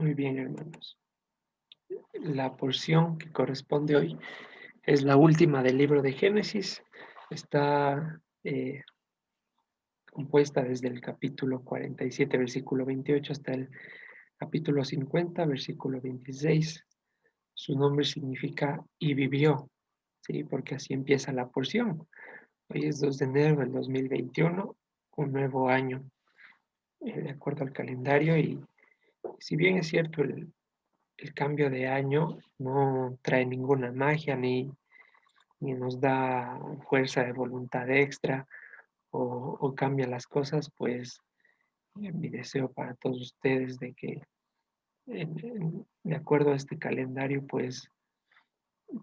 Muy bien, hermanos. La porción que corresponde hoy es la última del libro de Génesis. Está compuesta desde el capítulo 47, versículo 28, hasta el capítulo 50, versículo 26. Su nombre significa "y vivió", ¿sí? Porque así empieza la porción. Hoy es 2 de enero del 2021, un nuevo año, de acuerdo al calendario. Y si bien es cierto, el cambio de año no trae ninguna magia ni nos da fuerza de voluntad extra o cambia las cosas, pues mi deseo para todos ustedes de que de acuerdo a este calendario, pues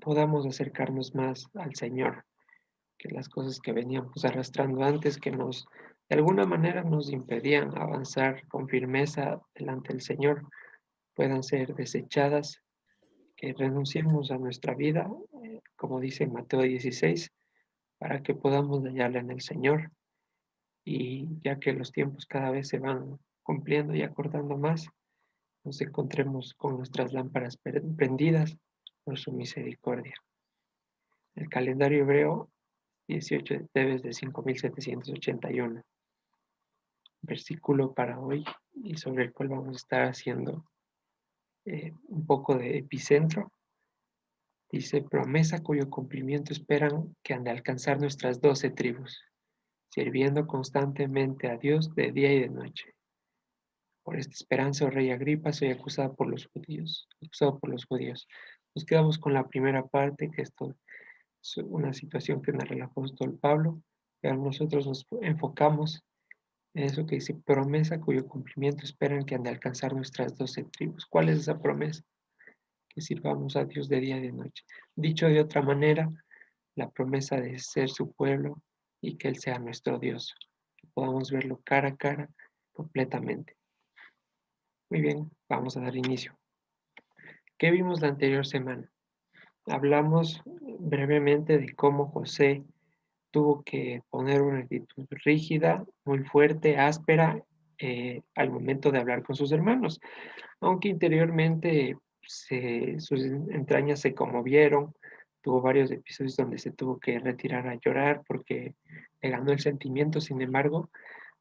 podamos acercarnos más al Señor, que las cosas que veníamos arrastrando antes, que de alguna manera nos impedían avanzar con firmeza delante del Señor, puedan ser desechadas, que renunciemos a nuestra vida, como dice en Mateo 16, para que podamos hallarla en el Señor. Y ya que los tiempos cada vez se van cumpliendo y acortando más, nos encontremos con nuestras lámparas prendidas por su misericordia. El calendario hebreo 18 de Tebes de 5781, versículo para hoy y sobre el cual vamos a estar haciendo un poco de epicentro. Dice: promesa cuyo cumplimiento esperan que han de alcanzar nuestras 12 tribus, sirviendo constantemente a Dios de día y de noche. Por esta esperanza, oh rey Agripa, soy acusado por los judíos. Nos quedamos con la primera parte, que esto es una situación que narra el apóstol Pablo, pero nosotros nos enfocamos en eso que dice: promesa cuyo cumplimiento esperan que han de alcanzar nuestras 12 tribus. ¿Cuál es esa promesa? Que sirvamos a Dios de día y de noche. Dicho de otra manera, la promesa de ser su pueblo y que Él sea nuestro Dios, que podamos verlo cara a cara completamente. Muy bien, vamos a dar inicio. ¿Qué vimos la anterior semana? Hablamos brevemente de cómo José tuvo que poner una actitud rígida, muy fuerte, áspera, al momento de hablar con sus hermanos, aunque interiormente sus entrañas se conmovieron. Tuvo varios episodios donde se tuvo que retirar a llorar porque le ganó el sentimiento. Sin embargo,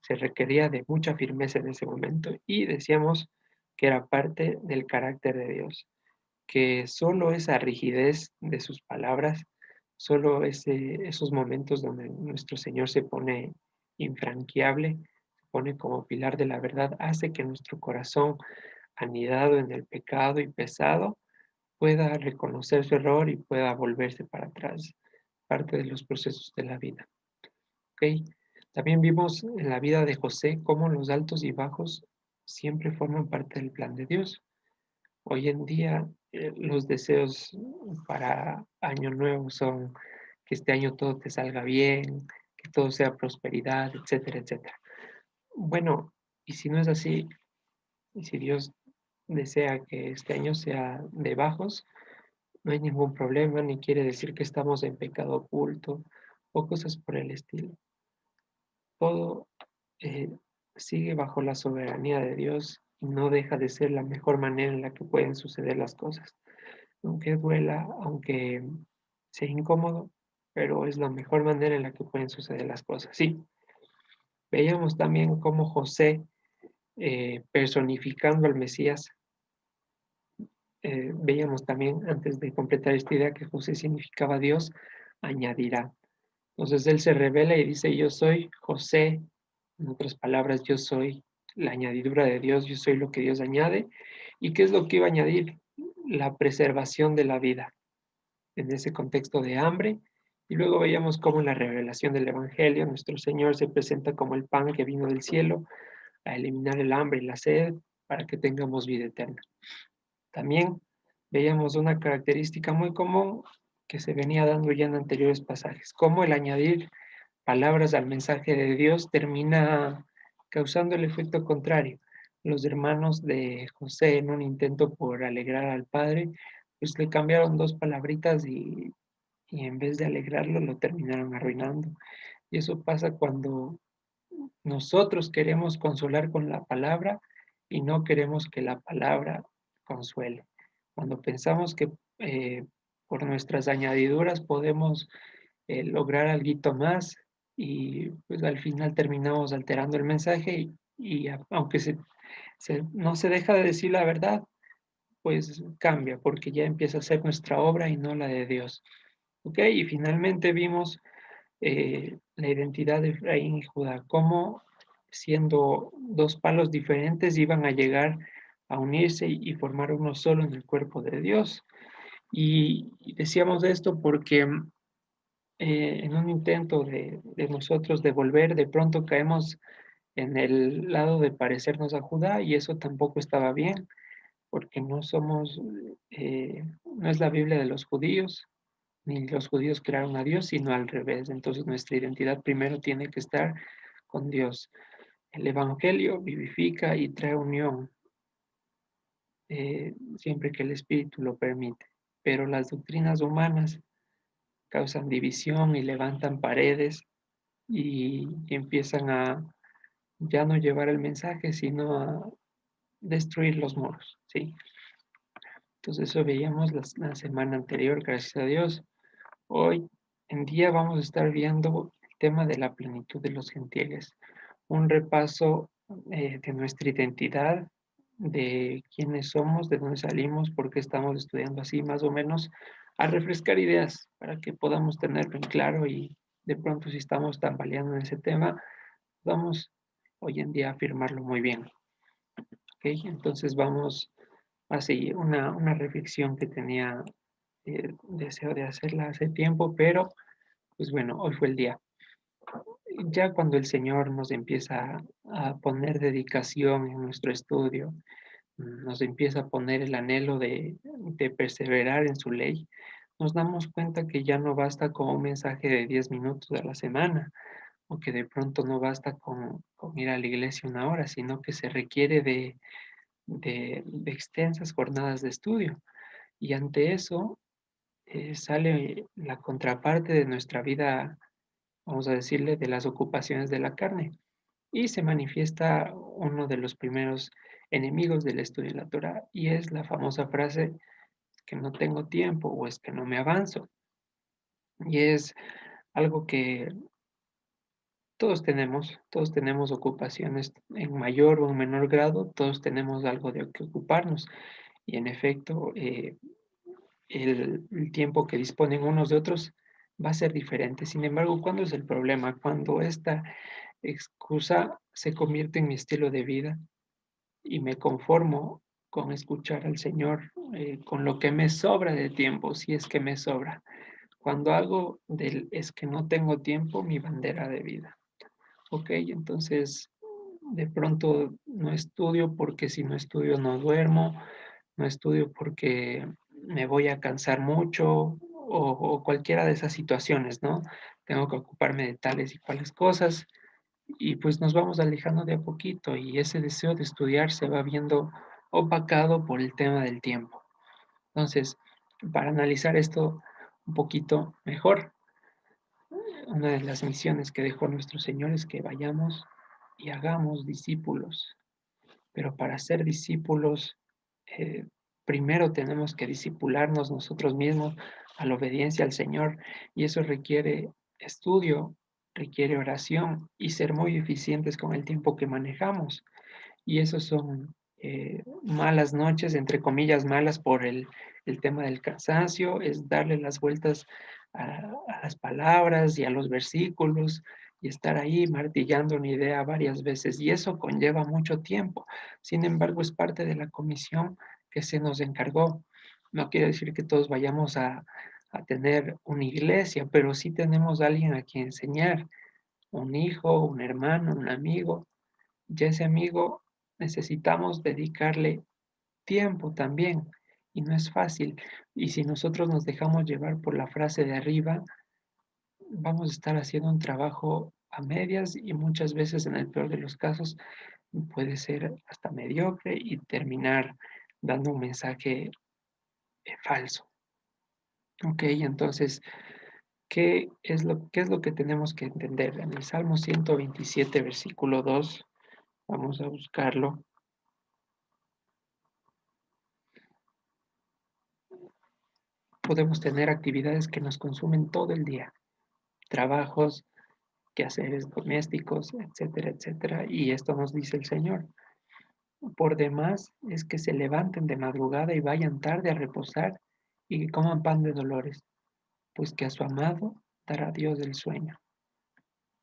se requería de mucha firmeza en ese momento y decíamos que era parte del carácter de Dios, que solo esa rigidez de sus palabras, solo esos momentos donde nuestro Señor se pone infranqueable, se pone como pilar de la verdad, hace que nuestro corazón, anidado en el pecado y pesado, pueda reconocer su error y pueda volverse para atrás, parte de los procesos de la vida. ¿Ok? También vimos en la vida de José cómo los altos y bajos siempre forman parte del plan de Dios. Hoy en día, los deseos para año nuevo son que este año todo te salga bien, que todo sea prosperidad, etcétera, etcétera. Bueno, y si no es así, y si Dios desea que este año sea de bajos, no hay ningún problema, ni quiere decir que estamos en pecado oculto o cosas por el estilo. Todo eh, sigue bajo la soberanía de Dios y no deja de ser la mejor manera en la que pueden suceder las cosas. Aunque duela, aunque sea incómodo, pero es la mejor manera en la que pueden suceder las cosas. Sí, veíamos también cómo José, personificando al Mesías, veíamos también antes de completar esta idea que José significaba Dios añadirá. Entonces él se revela y dice: yo soy José, en otras palabras, yo soy la añadidura de Dios, yo soy lo que Dios añade. ¿Y qué es lo que iba a añadir? La preservación de la vida en ese contexto de hambre. Y luego veíamos cómo en la revelación del Evangelio nuestro Señor se presenta como el pan que vino del cielo a eliminar el hambre y la sed para que tengamos vida eterna. También veíamos una característica muy común que se venía dando ya en anteriores pasajes, cómo el añadir palabras al mensaje de Dios termina causando el efecto contrario. Los hermanos de José, en un intento por alegrar al padre, pues le cambiaron dos palabritas y en vez de alegrarlo lo terminaron arruinando. Y eso pasa cuando nosotros queremos consolar con la palabra y no queremos que la palabra consuele. Cuando pensamos que por nuestras añadiduras podemos lograr algo más y pues al final terminamos alterando el mensaje aunque no se deja de decir la verdad, pues cambia porque ya empieza a ser nuestra obra y no la de Dios. ¿Ok? Y finalmente vimos la identidad de Efraín y Judá, cómo siendo dos palos diferentes iban a llegar a unirse y formar uno solo en el cuerpo de Dios. Y decíamos esto porque en un intento de nosotros de volver, de pronto caemos en el lado de parecernos a Judá y eso tampoco estaba bien, porque no es la Biblia de los judíos, ni los judíos crearon a Dios, sino al revés. Entonces nuestra identidad primero tiene que estar con Dios. El Evangelio vivifica y trae unión siempre que el Espíritu lo permite, pero las doctrinas humanas causan división y levantan paredes y empiezan a ya no llevar el mensaje, sino a destruir los muros, ¿sí? Entonces eso veíamos la semana anterior, gracias a Dios. Hoy en día vamos a estar viendo el tema de la plenitud de los gentiles, un repaso de nuestra identidad, de quiénes somos, de dónde salimos, por qué estamos estudiando así, más o menos, a refrescar ideas para que podamos tenerlo en claro y de pronto si estamos tambaleando en ese tema, vamos hoy en día a afirmarlo muy bien. ¿Ok? Entonces vamos a seguir una reflexión que tenía deseo de hacerla hace tiempo, pero pues bueno, hoy fue el día. Ya cuando el Señor nos empieza a poner dedicación en nuestro estudio, nos empieza a poner el anhelo de perseverar en su ley, nos damos cuenta que ya no basta con un mensaje de 10 minutos a la semana, o que de pronto no basta con ir a la iglesia una hora, sino que se requiere de extensas jornadas de estudio. Y ante eso sale la contraparte de nuestra vida, vamos a decirle, de las ocupaciones de la carne. Y se manifiesta uno de los primeros enemigos del estudio de la Torah, y es la famosa frase que no tengo tiempo o es que no me avanzo. Y es algo que todos tenemos ocupaciones en mayor o en menor grado, todos tenemos algo de que ocuparnos. Y en efecto, el tiempo que disponen unos de otros va a ser diferente. Sin embargo, ¿cuándo es el problema? Cuando esta excusa se convierte en mi estilo de vida y me conformo con escuchar al Señor con lo que me sobra de tiempo, si es que me sobra. Cuando hago del es que no tengo tiempo mi bandera de vida. Ok, entonces de pronto no estudio porque si no estudio no duermo, no estudio porque me voy a cansar mucho o cualquiera de esas situaciones, ¿no? Tengo que ocuparme de tales y cuales cosas y pues nos vamos alejando de a poquito y ese deseo de estudiar se va viendo opacado por el tema del tiempo. Entonces, para analizar esto un poquito mejor, una de las misiones que dejó nuestro Señor es que vayamos y hagamos discípulos. Pero para ser discípulos, eh, primero tenemos que discipularnos nosotros mismos a la obediencia al Señor y eso requiere estudio, requiere oración y ser muy eficientes con el tiempo que manejamos. Y eso son malas noches, entre comillas, malas por el tema del cansancio, es darle las vueltas a las palabras y a los versículos y estar ahí martillando una idea varias veces. Y eso conlleva mucho tiempo. Sin embargo, es parte de la comisión que se nos encargó. No quiere decir que todos vayamos a tener una iglesia, pero sí tenemos a alguien a quien enseñar, un hijo, un hermano, un amigo, y ese amigo necesitamos dedicarle tiempo también y no es fácil. Y si nosotros nos dejamos llevar por la frase de arriba, vamos a estar haciendo un trabajo a medias y muchas veces en el peor de los casos puede ser hasta mediocre y terminar dando un mensaje falso. Ok, entonces, qué es lo que tenemos que entender? En el Salmo 127, versículo 2, vamos a buscarlo. podemos tener actividades que nos consumen todo el día, trabajos, quehaceres domésticos, etcétera, etcétera. Y esto nos dice el Señor. Por demás es que se levanten de madrugada y vayan tarde a reposar y que coman pan de dolores, pues que a su amado dará Dios el sueño.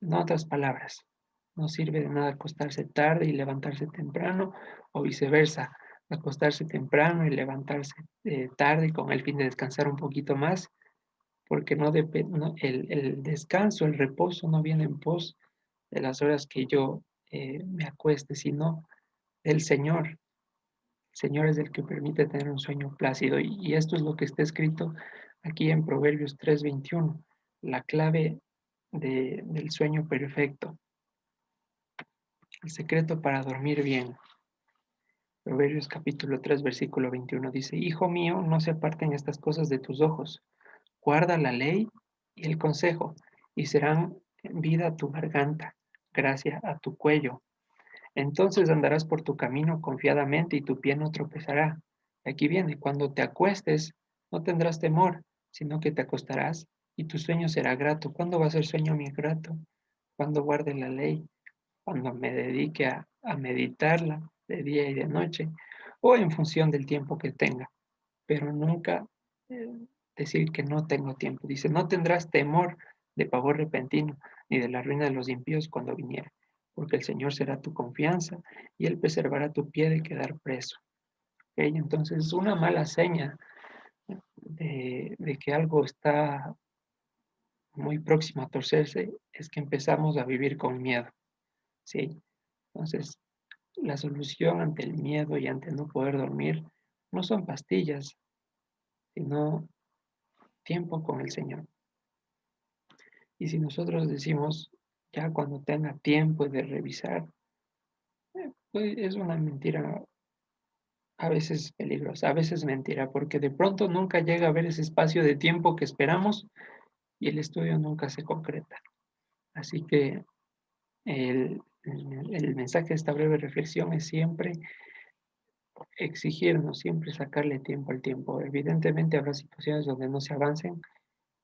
En otras palabras, no sirve de nada acostarse tarde y levantarse temprano, o viceversa, acostarse temprano y levantarse tarde con el fin de descansar un poquito más, porque el descanso, el reposo no viene en pos de las horas que yo me acueste, sino del Señor. El Señor es el que permite tener un sueño plácido, y esto es lo que está escrito aquí en Proverbios 3:21, la clave del sueño perfecto. El secreto para dormir bien. Proverbios capítulo 3, versículo 21 dice, Hijo mío, no se aparten estas cosas de tus ojos. Guarda la ley y el consejo, y serán vida a tu garganta, gracia a tu cuello. Entonces andarás por tu camino confiadamente y tu pie no tropezará. Aquí viene, cuando te acuestes, no tendrás temor, sino que te acostarás y tu sueño será grato. ¿Cuándo va a ser sueño mi grato? Cuando guarde la ley, cuando me dedique a meditarla de día y de noche, o en función del tiempo que tenga, pero nunca eh, decir que no tengo tiempo. Dice, no tendrás temor de pavor repentino, ni de la ruina de los impíos cuando viniera, porque el Señor será tu confianza y Él preservará tu pie de quedar preso. ¿Ok? Entonces, una mala seña de que algo está muy próximo a torcerse es que empezamos a vivir con miedo. ¿Sí? Entonces, la solución ante el miedo y ante no poder dormir no son pastillas, sino tiempo con el Señor. Y si nosotros decimos, ya cuando tenga tiempo de revisar, pues es una mentira a veces peligrosa, a veces mentira, porque de pronto nunca llega a haber ese espacio de tiempo que esperamos y el estudio nunca se concreta. Así que el mensaje de esta breve reflexión es siempre exigirnos, siempre sacarle tiempo al tiempo. Evidentemente habrá situaciones donde no se avancen,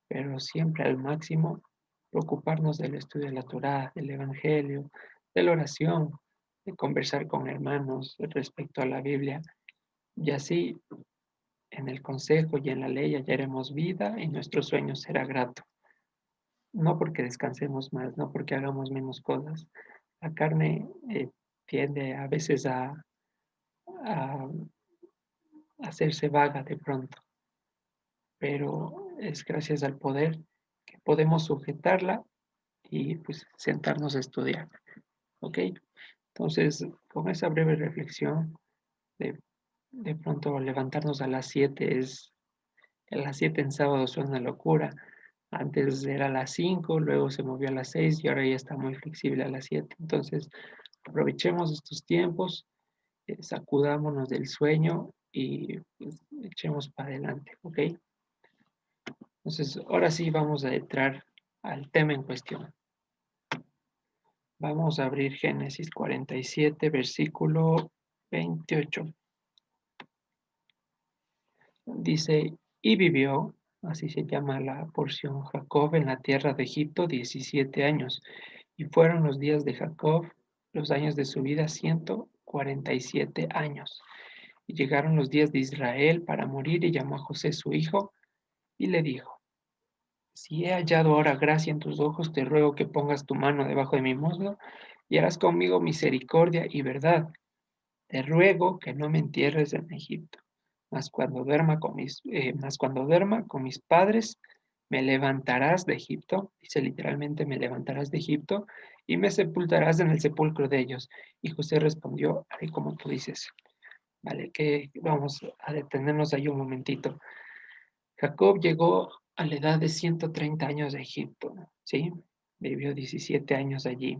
pero siempre al máximo preocuparnos del estudio de la Torá, del Evangelio, de la oración, de conversar con hermanos respecto a la Biblia, y así en el consejo y en la ley hallaremos vida y nuestro sueño será grato. No porque descansemos más, no porque hagamos menos cosas. La carne tiende a veces a hacerse vaga de pronto, pero es gracias al poder que podemos sujetarla y pues sentarnos a estudiar. ¿Ok? Entonces, con esa breve reflexión, de, de pronto levantarnos a las 7 en sábado suena una locura. Antes era a las 5, luego se movió a las 6 y ahora ya está muy flexible a las 7. Entonces, aprovechemos estos tiempos, sacudámonos del sueño y pues, echemos para adelante. ¿Ok? Entonces, ahora sí vamos a entrar al tema en cuestión. Vamos a abrir Génesis 47, versículo 28. Dice, y vivió, así se llama la porción, Jacob en la tierra de Egipto 17 años. Y fueron los días de Jacob, los años de su vida, 147 años. Y llegaron los días de Israel para morir y llamó a José su hijo y le dijo, si he hallado ahora gracia en tus ojos, te ruego que pongas tu mano debajo de mi muslo y harás conmigo misericordia y verdad. Te ruego que no me entierres en Egipto, mas cuando duerma con mis padres, me levantarás de Egipto, dice literalmente, me levantarás de Egipto y me sepultarás en el sepulcro de ellos. Y José respondió, haré como tú dices. Vale, que vamos a detenernos ahí un momentito. Jacob llegó a la edad de 130 años de Egipto, ¿sí? Vivió 17 años allí.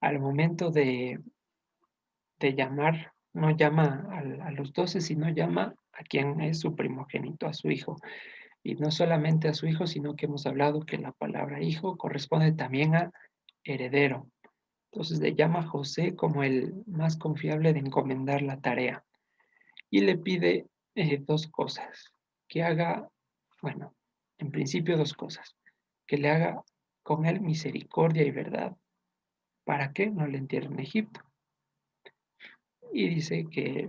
Al momento de llamar, no llama a los 12, sino llama a quien es su primogénito, a su hijo. Y no solamente a su hijo, sino que hemos hablado que la palabra hijo corresponde también a heredero. Entonces le llama a José como el más confiable de encomendar la tarea. Y le pide dos cosas, que haga Bueno, en principio dos cosas. Que le haga con él misericordia y verdad, para que no le entierren en Egipto. Y dice que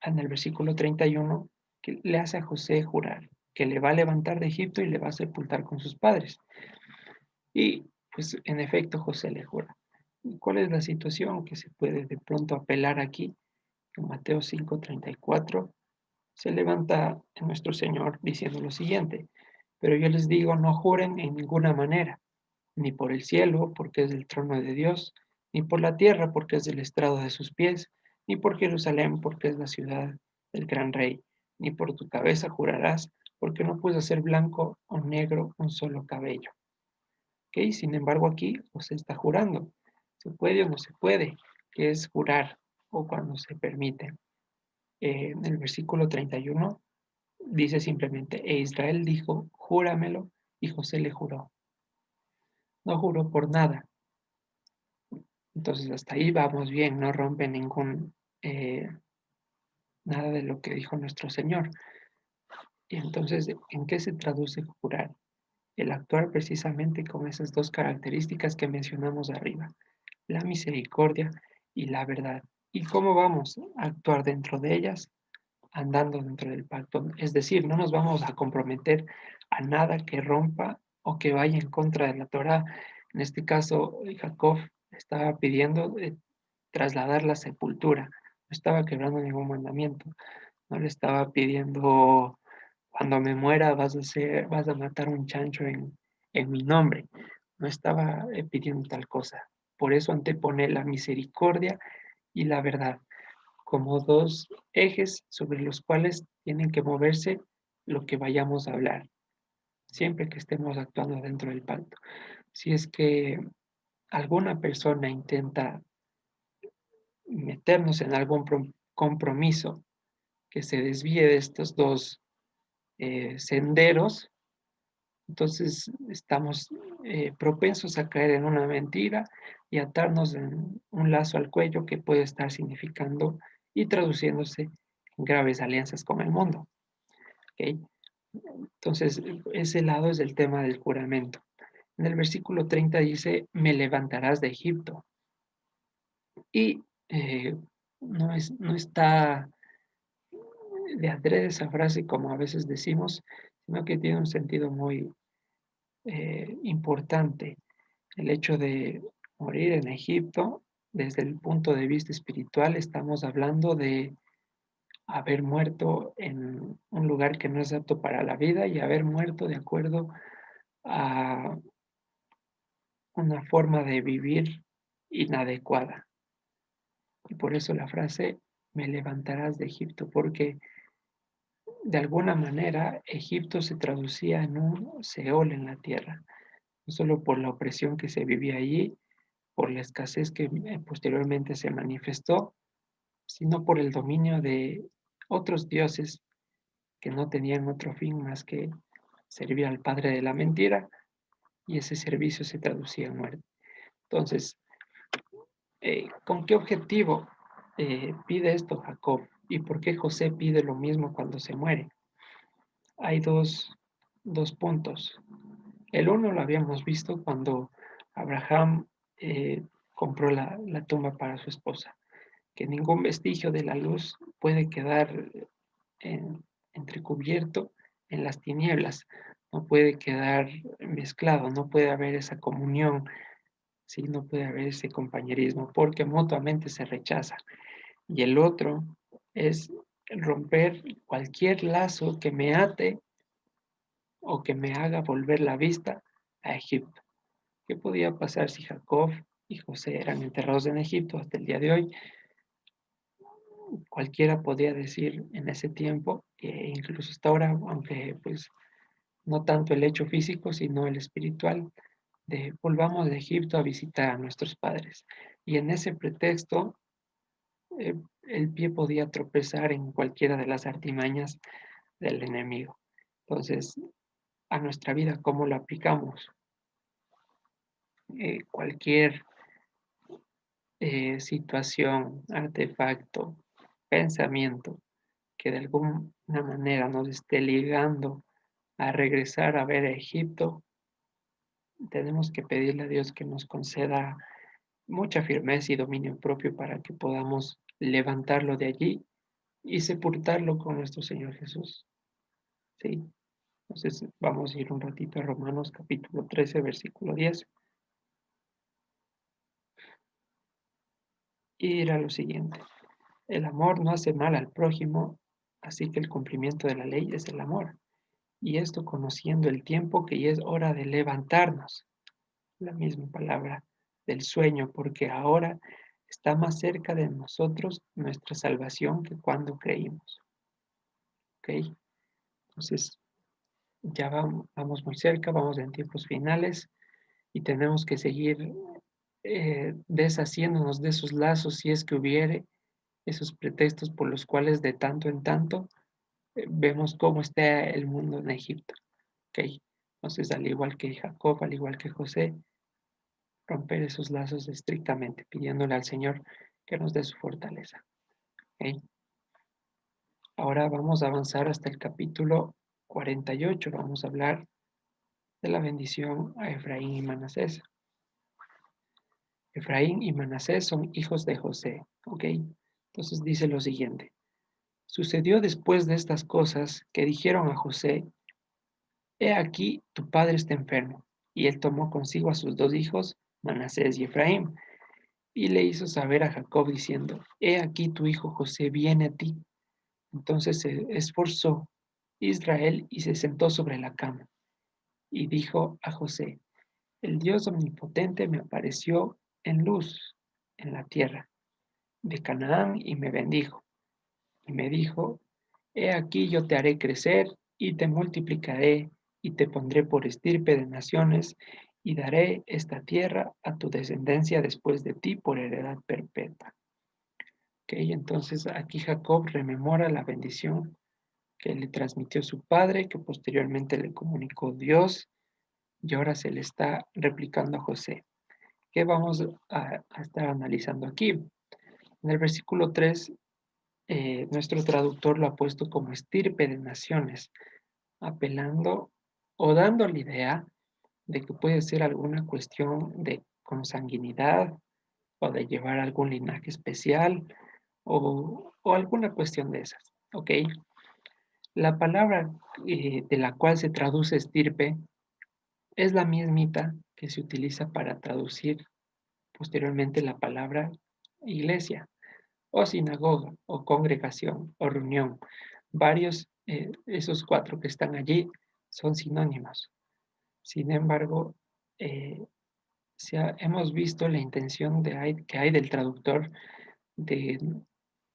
en el versículo 31 que le hace a José jurar que le va a levantar de Egipto y le va a sepultar con sus padres. Y pues en efecto José le jura. ¿Y cuál es la situación que se puede de pronto apelar aquí? En Mateo 5:34 se levanta nuestro Señor diciendo lo siguiente: pero yo les digo, no juren en ninguna manera, ni por el cielo, porque es el trono de Dios, ni por la tierra, porque es el estrado de sus pies, ni por Jerusalén, porque es la ciudad del gran rey, ni por tu cabeza jurarás, porque no puedes hacer blanco o negro un solo cabello. ¿Ok? Sin embargo, aquí José está jurando. ¿Se puede o no se puede? ¿Qué es jurar o cuando se permite? En el versículo 31 dice simplemente, e Israel dijo, júramelo, y José le juró. No juró por nada. Entonces hasta ahí vamos bien, no rompe eh, nada de lo que dijo nuestro Señor. Y entonces, ¿en qué se traduce jurar? El actuar precisamente con esas dos características que mencionamos arriba, la misericordia y la verdad. ¿Y cómo vamos a actuar dentro de ellas? Andando dentro del pacto. Es decir, no nos vamos a comprometer a nada que rompa o que vaya en contra de la Torá. En este caso, Jacob estaba pidiendo trasladar la sepultura. No estaba quebrando ningún mandamiento. No le estaba pidiendo, cuando me muera vas a matar un chancho en mi nombre. No estaba pidiendo tal cosa. Por eso antepone la misericordia y la verdad como dos ejes sobre los cuales tienen que moverse lo que vayamos a hablar, siempre que estemos actuando dentro del pacto. Si es que alguna persona intenta meternos en algún compromiso que se desvíe de estos dos senderos, entonces estamos propensos a caer en una mentira y atarnos en un lazo al cuello que puede estar significando y traduciéndose en graves alianzas con el mundo. ¿Ok? Entonces, ese lado es el tema del juramento. En el versículo 30 dice, me levantarás de Egipto. Y no está de adrede esa frase como a veces decimos, sino que tiene un sentido muy importante. El hecho de morir en Egipto, desde el punto de vista espiritual, estamos hablando de haber muerto en un lugar que no es apto para la vida y haber muerto de acuerdo a una forma de vivir inadecuada. Y por eso la frase, me levantarás de Egipto, porque de alguna manera Egipto se traducía en un Seol en la tierra, no solo por la opresión que se vivía allí, por la escasez que posteriormente se manifestó, sino por el dominio de otros dioses que no tenían otro fin más que servir al padre de la mentira, y ese servicio se traducía en muerte. Entonces, ¿con qué objetivo pide esto Jacob? ¿Y por qué José pide lo mismo cuando se muere? Hay dos puntos. El uno lo habíamos visto cuando Abraham compró la tumba para su esposa, que ningún vestigio de la luz puede quedar entrecubierto en las tinieblas, no puede quedar mezclado, no puede haber esa comunión, ¿sí? No puede haber ese compañerismo porque mutuamente se rechaza. Y el otro es romper cualquier lazo que me ate o que me haga volver la vista a Egipto. ¿Qué podía pasar si Jacob y José eran enterrados en Egipto hasta el día de hoy? Cualquiera podía decir en ese tiempo, e incluso hasta ahora, aunque pues no tanto el hecho físico, sino el espiritual, de volvamos de Egipto a visitar a nuestros padres. Y en ese pretexto, el pie podía tropezar en cualquiera de las artimañas del enemigo. Entonces, a nuestra vida, ¿cómo lo aplicamos? Cualquier situación, artefacto, pensamiento que de alguna manera nos esté ligando a regresar a ver a Egipto, tenemos que pedirle a Dios que nos conceda mucha firmeza y dominio propio para que podamos levantarlo de allí y sepultarlo con nuestro Señor Jesús. ¿Sí? Entonces vamos a ir un ratito a Romanos capítulo 13, versículo 10. Y dirá lo siguiente: el amor no hace mal al prójimo, así que el cumplimiento de la ley es el amor. Y esto conociendo el tiempo que ya es hora de levantarnos, la misma palabra del sueño, porque ahora está más cerca de nosotros nuestra salvación que cuando creímos. ¿Ok? Entonces, ya vamos muy cerca, vamos en tiempos finales y tenemos que seguir deshaciéndonos de esos lazos si es que hubiere esos pretextos por los cuales de tanto en tanto vemos cómo está el mundo en Egipto. ¿Ok? Entonces, al igual que Jacob, al igual que José, romper esos lazos estrictamente, pidiéndole al Señor que nos dé su fortaleza. ¿Ok? Ahora vamos a avanzar hasta el capítulo 48. Vamos a hablar de la bendición a Efraín y Manasés. Efraín y Manasés son hijos de José. ¿Ok? Entonces dice lo siguiente. Sucedió después de estas cosas que dijeron a José: He aquí, tu padre está enfermo. Y él tomó consigo a sus dos hijos, Manasés y Efraín, y le hizo saber a Jacob diciendo: He aquí tu hijo José viene a ti. Entonces se esforzó Israel y se sentó sobre la cama. Y dijo a José: El Dios omnipotente me apareció en luz en la tierra de Canaán y me bendijo. Y me dijo: He aquí yo te haré crecer y te multiplicaré y te pondré por estirpe de naciones y daré esta tierra a tu descendencia después de ti por heredad perpetua. Ok, entonces aquí Jacob rememora la bendición que le transmitió su padre, que posteriormente le comunicó Dios y ahora se le está replicando a José. ¿Qué vamos a estar analizando aquí? En el versículo 3, nuestro traductor lo ha puesto como estirpe de naciones, apelando o dando la idea de que puede ser alguna cuestión de consanguinidad o de llevar algún linaje especial o alguna cuestión de esas. ¿Ok? La palabra de la cual se traduce estirpe es la mismita que se utiliza para traducir posteriormente la palabra iglesia o sinagoga o congregación o reunión. Varios, esos cuatro que están allí son sinónimos. Sin embargo, eh, hemos visto la intención que hay del traductor de,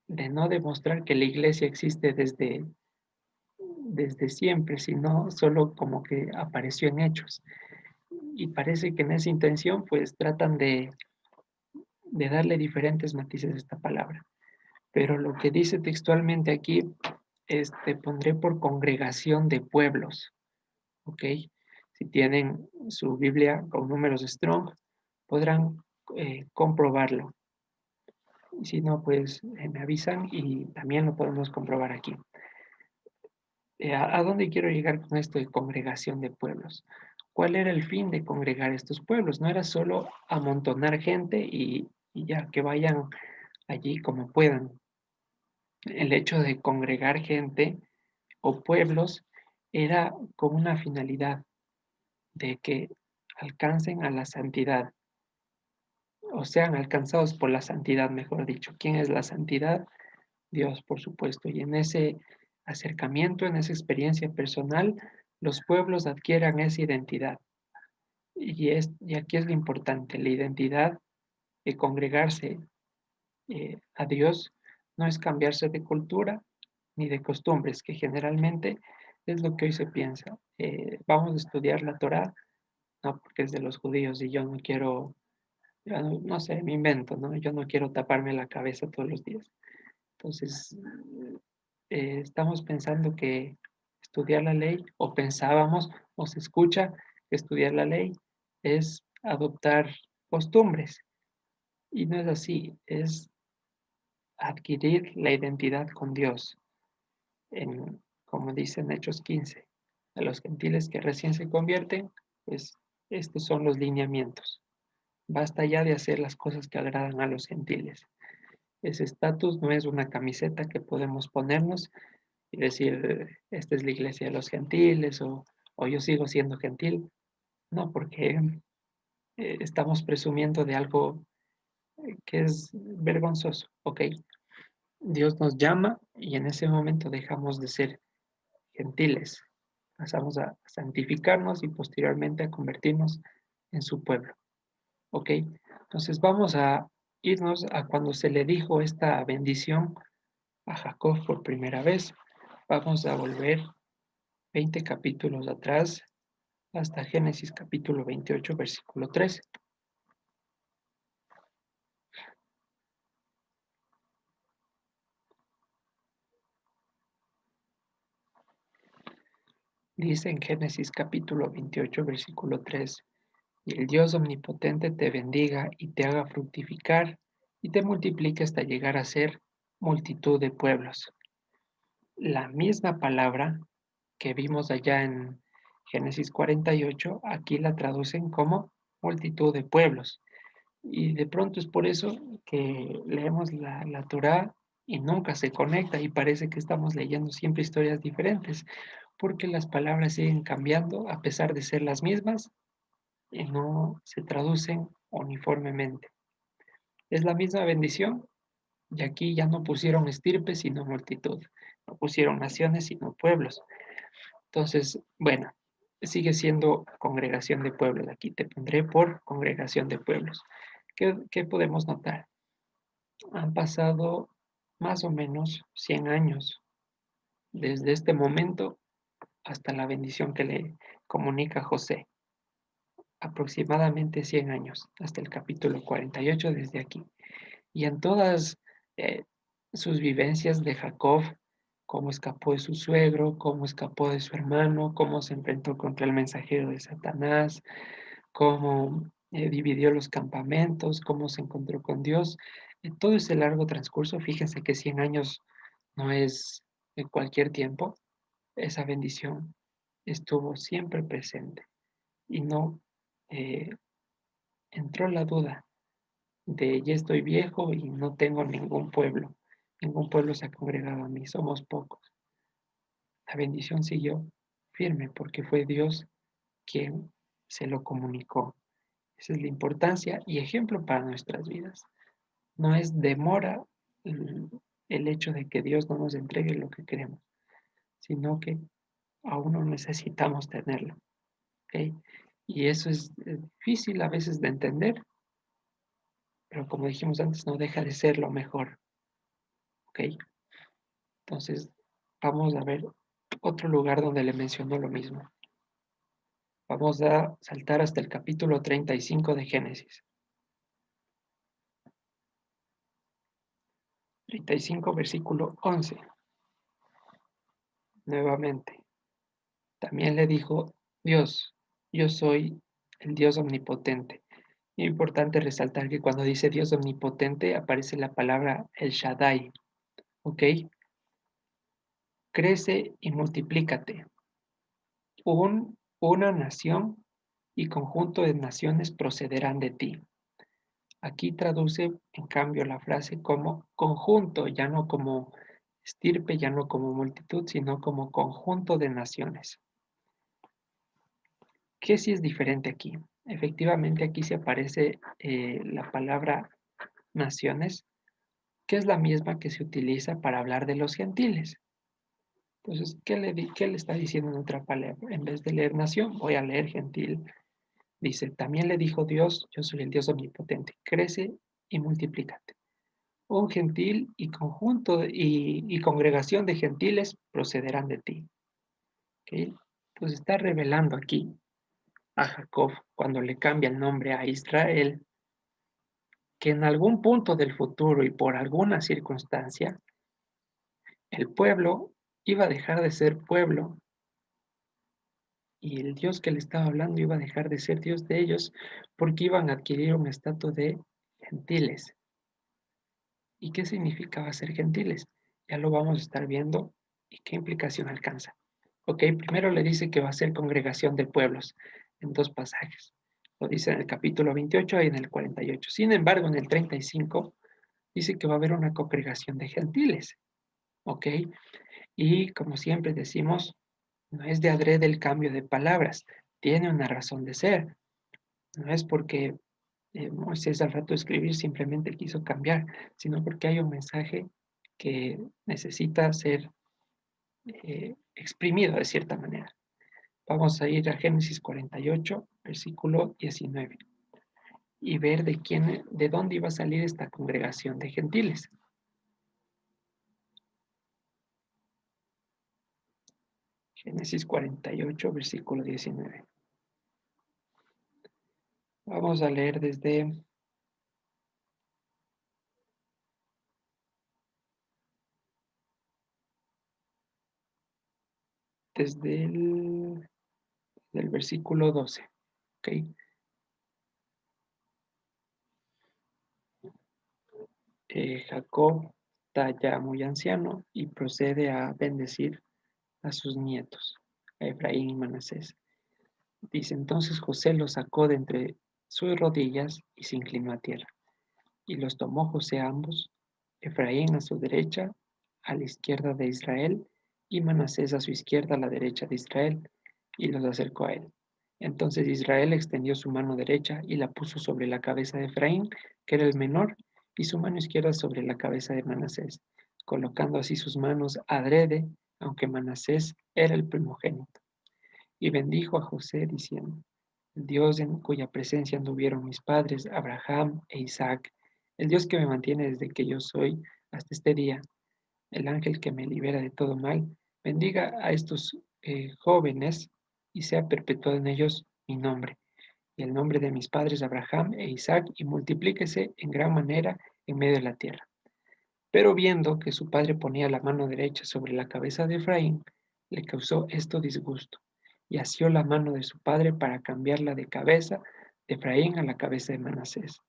de no demostrar que la iglesia existe desde siempre, sino solo como que apareció en hechos. Y parece que en esa intención pues tratan de darle diferentes matices a esta palabra. Pero lo que dice textualmente aquí es: te pondré por congregación de pueblos. ¿Ok? Si tienen su Biblia con números Strong, podrán comprobarlo. Y si no, pues me avisan y también lo podemos comprobar aquí. ¿A dónde quiero llegar con esto de congregación de pueblos? ¿Cuál era el fin de congregar estos pueblos? No era solo amontonar gente y ya que vayan allí como puedan. El hecho de congregar gente o pueblos era con una finalidad de que alcancen a la santidad o sean alcanzados por la santidad, mejor dicho. ¿Quién es la santidad? Dios, por supuesto. Y en ese acercamiento, en esa experiencia personal, los pueblos adquieran esa identidad. Y aquí es lo importante: la identidad de congregarse a Dios no es cambiarse de cultura ni de costumbres, que generalmente es lo que hoy se piensa. Vamos a estudiar la Torá, no, porque es de los judíos y yo no quiero, yo no sé, me invento, ¿no? Yo no quiero taparme la cabeza todos los días. Entonces, estamos pensando que estudiar la ley, o pensábamos, o se escucha que estudiar la ley es adoptar costumbres. Y no es así, es adquirir la identidad con Dios, como dice en Hechos 15. A los gentiles que recién se convierten, pues estos son los lineamientos. Basta ya de hacer las cosas que agradan a los gentiles. Ese estatus no es una camiseta que podemos ponernos y decir, esta es la iglesia de los gentiles o yo sigo siendo gentil. No, porque estamos presumiendo de algo que es vergonzoso, ¿ok? Dios nos llama y en ese momento dejamos de ser gentiles, pasamos a santificarnos y posteriormente a convertirnos en su pueblo, ¿ok? Entonces vamos a irnos a cuando se le dijo esta bendición a Jacob por primera vez. Vamos a volver 20 capítulos atrás hasta Génesis capítulo 28, versículo 13. Dice en Génesis capítulo 28, versículo 3, y el Dios omnipotente te bendiga y te haga fructificar y te multiplique hasta llegar a ser multitud de pueblos. La misma palabra que vimos allá en Génesis 48, aquí la traducen como multitud de pueblos. Y de pronto es por eso que leemos la Torá y nunca se conecta y parece que estamos leyendo siempre historias diferentes, porque las palabras siguen cambiando a pesar de ser las mismas y no se traducen uniformemente. Es la misma bendición y aquí ya no pusieron estirpe sino multitud, no pusieron naciones sino pueblos. Entonces, bueno, sigue siendo congregación de pueblos. Aquí te pondré por congregación de pueblos. ¿Qué podemos notar? Han pasado más o menos 100 años desde este momento hasta la bendición que le comunica José. Aproximadamente 100 años, hasta el capítulo 48 desde aquí. Y en todas eh, sus vivencias de Jacob, cómo escapó de su suegro, cómo escapó de su hermano, cómo se enfrentó contra el mensajero de Satanás, cómo dividió los campamentos, cómo se encontró con Dios. En todo ese largo transcurso, fíjense que 100 años no es en cualquier tiempo, esa bendición estuvo siempre presente y no eh, entró la duda de ya estoy viejo y no tengo ningún pueblo se ha congregado a mí, somos pocos. La bendición siguió firme porque fue Dios quien se lo comunicó. Esa es la importancia y ejemplo para nuestras vidas. No es demora el hecho de que Dios no nos entregue lo que queremos, sino que aún no necesitamos tenerlo. ¿Ok? Y eso es difícil a veces de entender, pero como dijimos antes, no deja de ser lo mejor. ¿Ok? Entonces, vamos a ver otro lugar donde le mencionó lo mismo. Vamos a saltar hasta el capítulo 35 de Génesis. 35, versículo 11. Nuevamente. También le dijo Dios, yo soy el Dios omnipotente. Es importante resaltar que cuando dice Dios omnipotente aparece la palabra El Shaddai, ¿ok? Crece y multiplícate. Una nación y conjunto de naciones procederán de ti. Aquí traduce, en cambio, la frase como conjunto, ya no como estirpe, ya no como multitud, sino como conjunto de naciones. ¿Qué sí es diferente aquí? Efectivamente, aquí se aparece la palabra naciones, que es la misma que se utiliza para hablar de los gentiles. Entonces, qué le está diciendo en otra palabra? En vez de leer nación, voy a leer gentil. Dice, también le dijo Dios, yo soy el Dios omnipotente, crece y multiplícate. Un gentil y conjunto y congregación de gentiles procederán de ti. ¿Okay? Entonces está revelando aquí a Jacob cuando le cambia el nombre a Israel, que en algún punto del futuro y por alguna circunstancia, el pueblo iba a dejar de ser pueblo y el Dios que le estaba hablando iba a dejar de ser Dios de ellos porque iban a adquirir un estatus de gentiles. ¿Y qué significaba ser gentiles? Ya lo vamos a estar viendo y qué implicación alcanza. Ok, primero le dice que va a ser congregación de pueblos en dos pasajes. Lo dice en el capítulo 28 y en el 48. Sin embargo, en el 35 dice que va a haber una congregación de gentiles. Ok, y como siempre decimos, no es de adrede el cambio de palabras, tiene una razón de ser. No es porque Moisés al rato de escribir simplemente quiso cambiar, sino porque hay un mensaje que necesita ser exprimido de cierta manera. Vamos a ir a Génesis 48, versículo 19, y ver de dónde iba a salir esta congregación de gentiles. Génesis 48, versículo 19. Vamos a leer desde del versículo 12. ¿Ok? Jacob está ya muy anciano y procede a bendecir a sus nietos, a Efraín y Manasés. Dice, entonces José los sacó de entre sus rodillas y se inclinó a tierra. Y los tomó José ambos, Efraín a su derecha, a la izquierda de Israel, y Manasés a su izquierda, a la derecha de Israel, y los acercó a él. Entonces Israel extendió su mano derecha y la puso sobre la cabeza de Efraín, que era el menor, y su mano izquierda sobre la cabeza de Manasés, colocando así sus manos adrede, aunque Manasés era el primogénito. Y bendijo a José diciendo, el Dios en cuya presencia anduvieron mis padres, Abraham e Isaac, el Dios que me mantiene desde que yo soy hasta este día, el ángel que me libera de todo mal, bendiga a estos jóvenes y sea perpetuado en ellos mi nombre y el nombre de mis padres Abraham e Isaac y multiplíquese en gran manera en medio de la tierra. Pero viendo que su padre ponía la mano derecha sobre la cabeza de Efraín, le causó esto disgusto, y asió la mano de su padre para cambiarla de cabeza de Efraín a la cabeza de Manasés.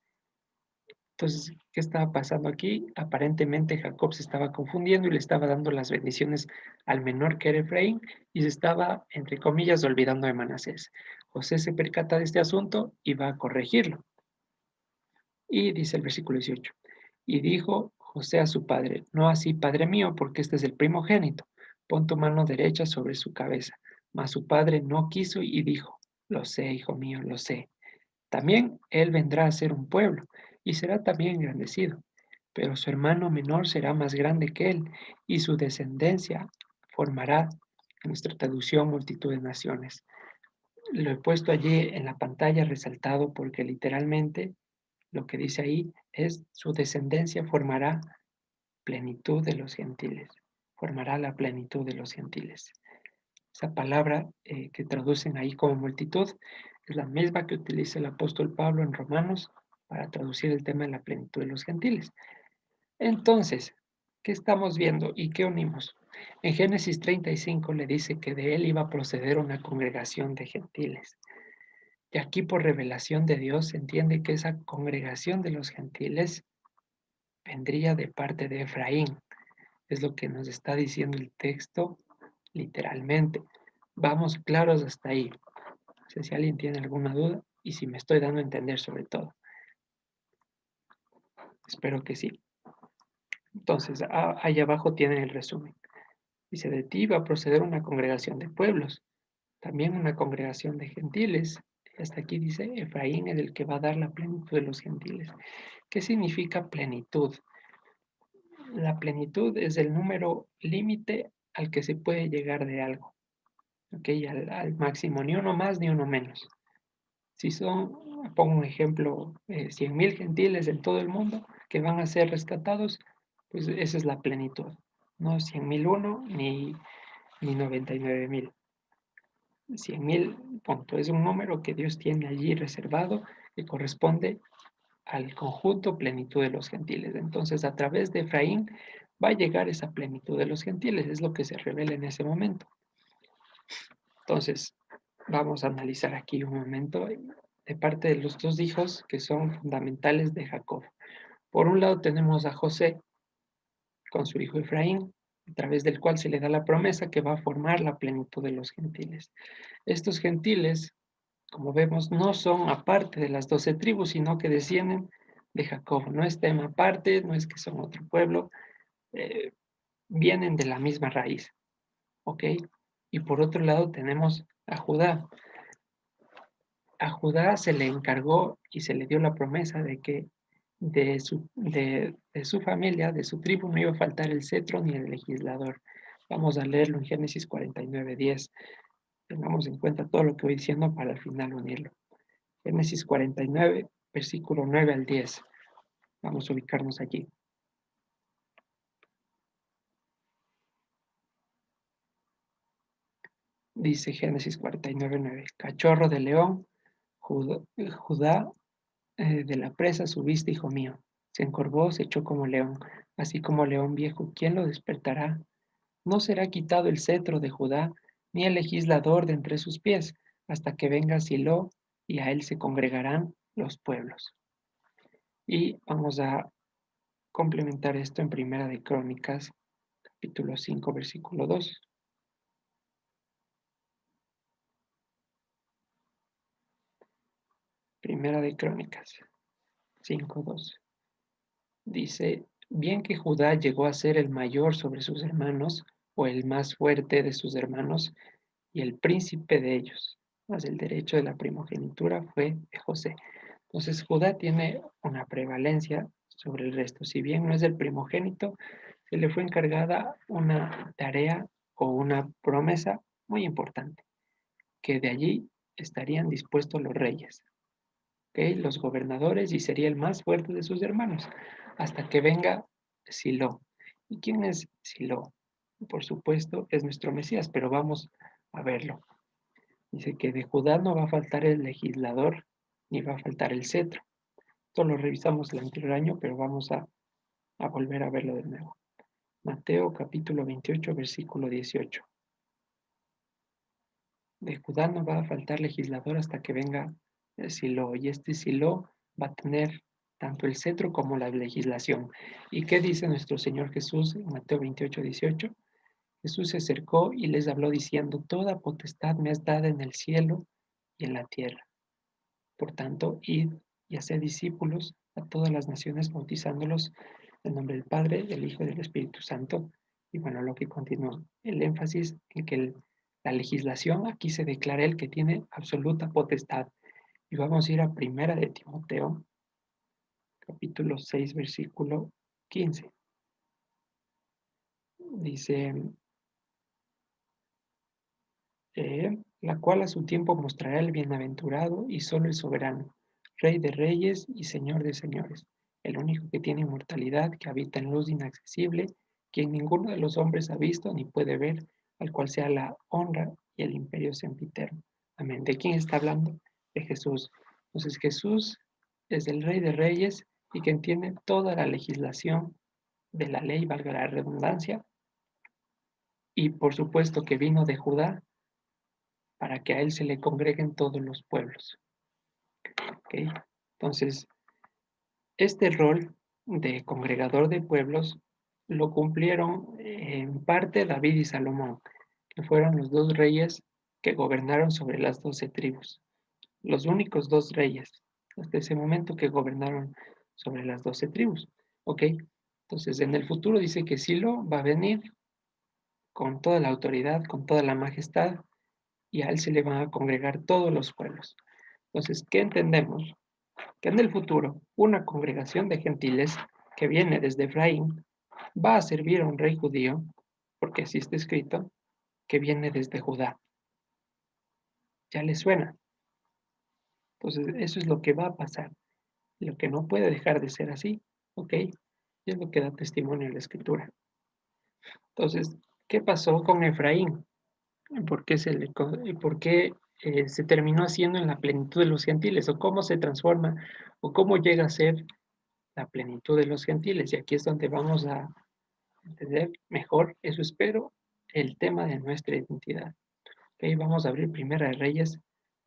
Entonces, ¿qué estaba pasando aquí? Aparentemente Jacob se estaba confundiendo y le estaba dando las bendiciones al menor que era Efraín y se estaba, entre comillas, olvidando de Manasés. José se percata de este asunto y va a corregirlo. Y dice el versículo 18, y dijo José a su padre, no así, padre mío, porque este es el primogénito, pon tu mano derecha sobre su cabeza. Mas su padre no quiso y dijo, lo sé, hijo mío, lo sé. También él vendrá a ser un pueblo y será también engrandecido, pero su hermano menor será más grande que él y su descendencia formará, en nuestra traducción, multitud de naciones. Lo he puesto allí en la pantalla resaltado porque literalmente lo que dice ahí es su descendencia formará plenitud de los gentiles, formará la plenitud de los gentiles. Esa palabra que traducen ahí como multitud es la misma que utiliza el apóstol Pablo en Romanos para traducir el tema de la plenitud de los gentiles. Entonces, ¿qué estamos viendo y qué unimos? En Génesis 35 le dice que de él iba a proceder una congregación de gentiles. Y aquí por revelación de Dios se entiende que esa congregación de los gentiles vendría de parte de Efraín. Es lo que nos está diciendo el texto literalmente. Vamos claros hasta ahí. No sé si alguien tiene alguna duda y si me estoy dando a entender sobre todo. Espero que sí. Entonces, ahí abajo tienen el resumen. Dice, de ti va a proceder una congregación de pueblos, también una congregación de gentiles. Y hasta aquí dice, Efraín es el que va a dar la plenitud de los gentiles. ¿Qué significa plenitud? La plenitud es el número límite al que se puede llegar de algo. ¿Ok? Al máximo, ni uno más ni uno menos. Si son, pongo un ejemplo, 100,000 gentiles en todo el mundo que van a ser rescatados, pues esa es la plenitud. No 100,001 ni 99,000. 100,000, punto. Es un número que Dios tiene allí reservado que corresponde al conjunto plenitud de los gentiles. Entonces, a través de Efraín va a llegar esa plenitud de los gentiles, es lo que se revela en ese momento. Entonces, vamos a analizar aquí un momento de parte de los dos hijos que son fundamentales de Jacob. Por un lado tenemos a José con su hijo Efraín, a través del cual se le da la promesa que va a formar la plenitud de los gentiles. Estos gentiles, como vemos, no son aparte de las 12 tribus, sino que descienden de Jacob. No es tema aparte, no es que son otro pueblo, eh, vienen de la misma raíz, ¿ok? Y por otro lado tenemos a Judá. A Judá se le encargó y se le dio la promesa de que de su familia, de su tribu, no iba a faltar el cetro ni el legislador. Vamos a leerlo en Génesis 49:10. Tengamos en cuenta todo lo que voy diciendo para al final unirlo. Génesis 49, versículo 9 al 10. Vamos a ubicarnos allí. Dice Génesis 49:9. Cachorro de león, Judá de la presa subiste, hijo mío. Se encorvó, se echó como león, así como león viejo. ¿Quién lo despertará? No será quitado el cetro de Judá, ni el legislador de entre sus pies, hasta que venga Silo, y a él se congregarán los pueblos. Y vamos a complementar esto en Primera de Crónicas, capítulo 5, versículo 2. Primera de Crónicas 5:2. Dice, bien que Judá llegó a ser el mayor sobre sus hermanos, o el más fuerte de sus hermanos, y el príncipe de ellos, mas el derecho de la primogenitura fue de José. Entonces Judá tiene una prevalencia sobre el resto. Si bien no es el primogénito, se le fue encargada una tarea o una promesa muy importante, que de allí estarían dispuestos los reyes, ¿ok? Los gobernadores, y sería el más fuerte de sus hermanos, hasta que venga Silo. ¿Y quién es Silo? Por supuesto, es nuestro Mesías, pero vamos a verlo. Dice que de Judá no va a faltar el legislador, ni va a faltar el cetro. Esto lo revisamos el anterior año, pero vamos a volver a verlo de nuevo. Mateo capítulo 28, versículo 18. De Judá no va a faltar legislador hasta que venga Silo, y este Silo va a tener tanto el cetro como la legislación. ¿Y qué dice nuestro Señor Jesús en Mateo 28, 18? Jesús se acercó y les habló diciendo, toda potestad me es dada en el cielo y en la tierra. Por tanto, id y haced discípulos a todas las naciones, bautizándolos en nombre del Padre, del Hijo y del Espíritu Santo. Y bueno, lo que continúa, el énfasis en que la legislación aquí se declara el que tiene absoluta potestad. Y vamos a ir a Primera de Timoteo, capítulo 6, versículo 15. Dice, la cual a su tiempo mostrará el bienaventurado y solo el soberano, Rey de reyes y Señor de señores, el único que tiene inmortalidad, que habita en luz inaccesible, quien ninguno de los hombres ha visto ni puede ver, al cual sea la honra y el imperio sempiterno. Amén. ¿De quién está hablando? De Jesús. Entonces Jesús es el Rey de reyes y quien tiene toda la legislación de la ley, valga la redundancia, y por supuesto que vino de Judá para que a él se le congreguen todos los pueblos. ¿Okay? Entonces, este rol de congregador de pueblos lo cumplieron en parte David y Salomón, que fueron los dos reyes que gobernaron sobre las 12 tribus, los únicos dos reyes hasta ese momento que gobernaron sobre las 12 tribus. ¿Ok? Entonces, en el futuro dice que Silo va a venir con toda la autoridad, con toda la majestad, y a él se le van a congregar todos los pueblos. Entonces, ¿qué entendemos? Que en el futuro una congregación de gentiles que viene desde Efraín va a servir a un rey judío, porque así está escrito, que viene desde Judá. ¿Ya le suena? Entonces, eso es lo que va a pasar, lo que no puede dejar de ser así, ¿ok? Y es lo que da testimonio en la escritura. Entonces, ¿qué pasó con Efraín? ¿Por qué se terminó haciendo en la plenitud de los gentiles? ¿O cómo se transforma? ¿O cómo llega a ser la plenitud de los gentiles? Y aquí es donde vamos a entender mejor, eso espero, el tema de nuestra identidad. Okay, vamos a abrir Primera de Reyes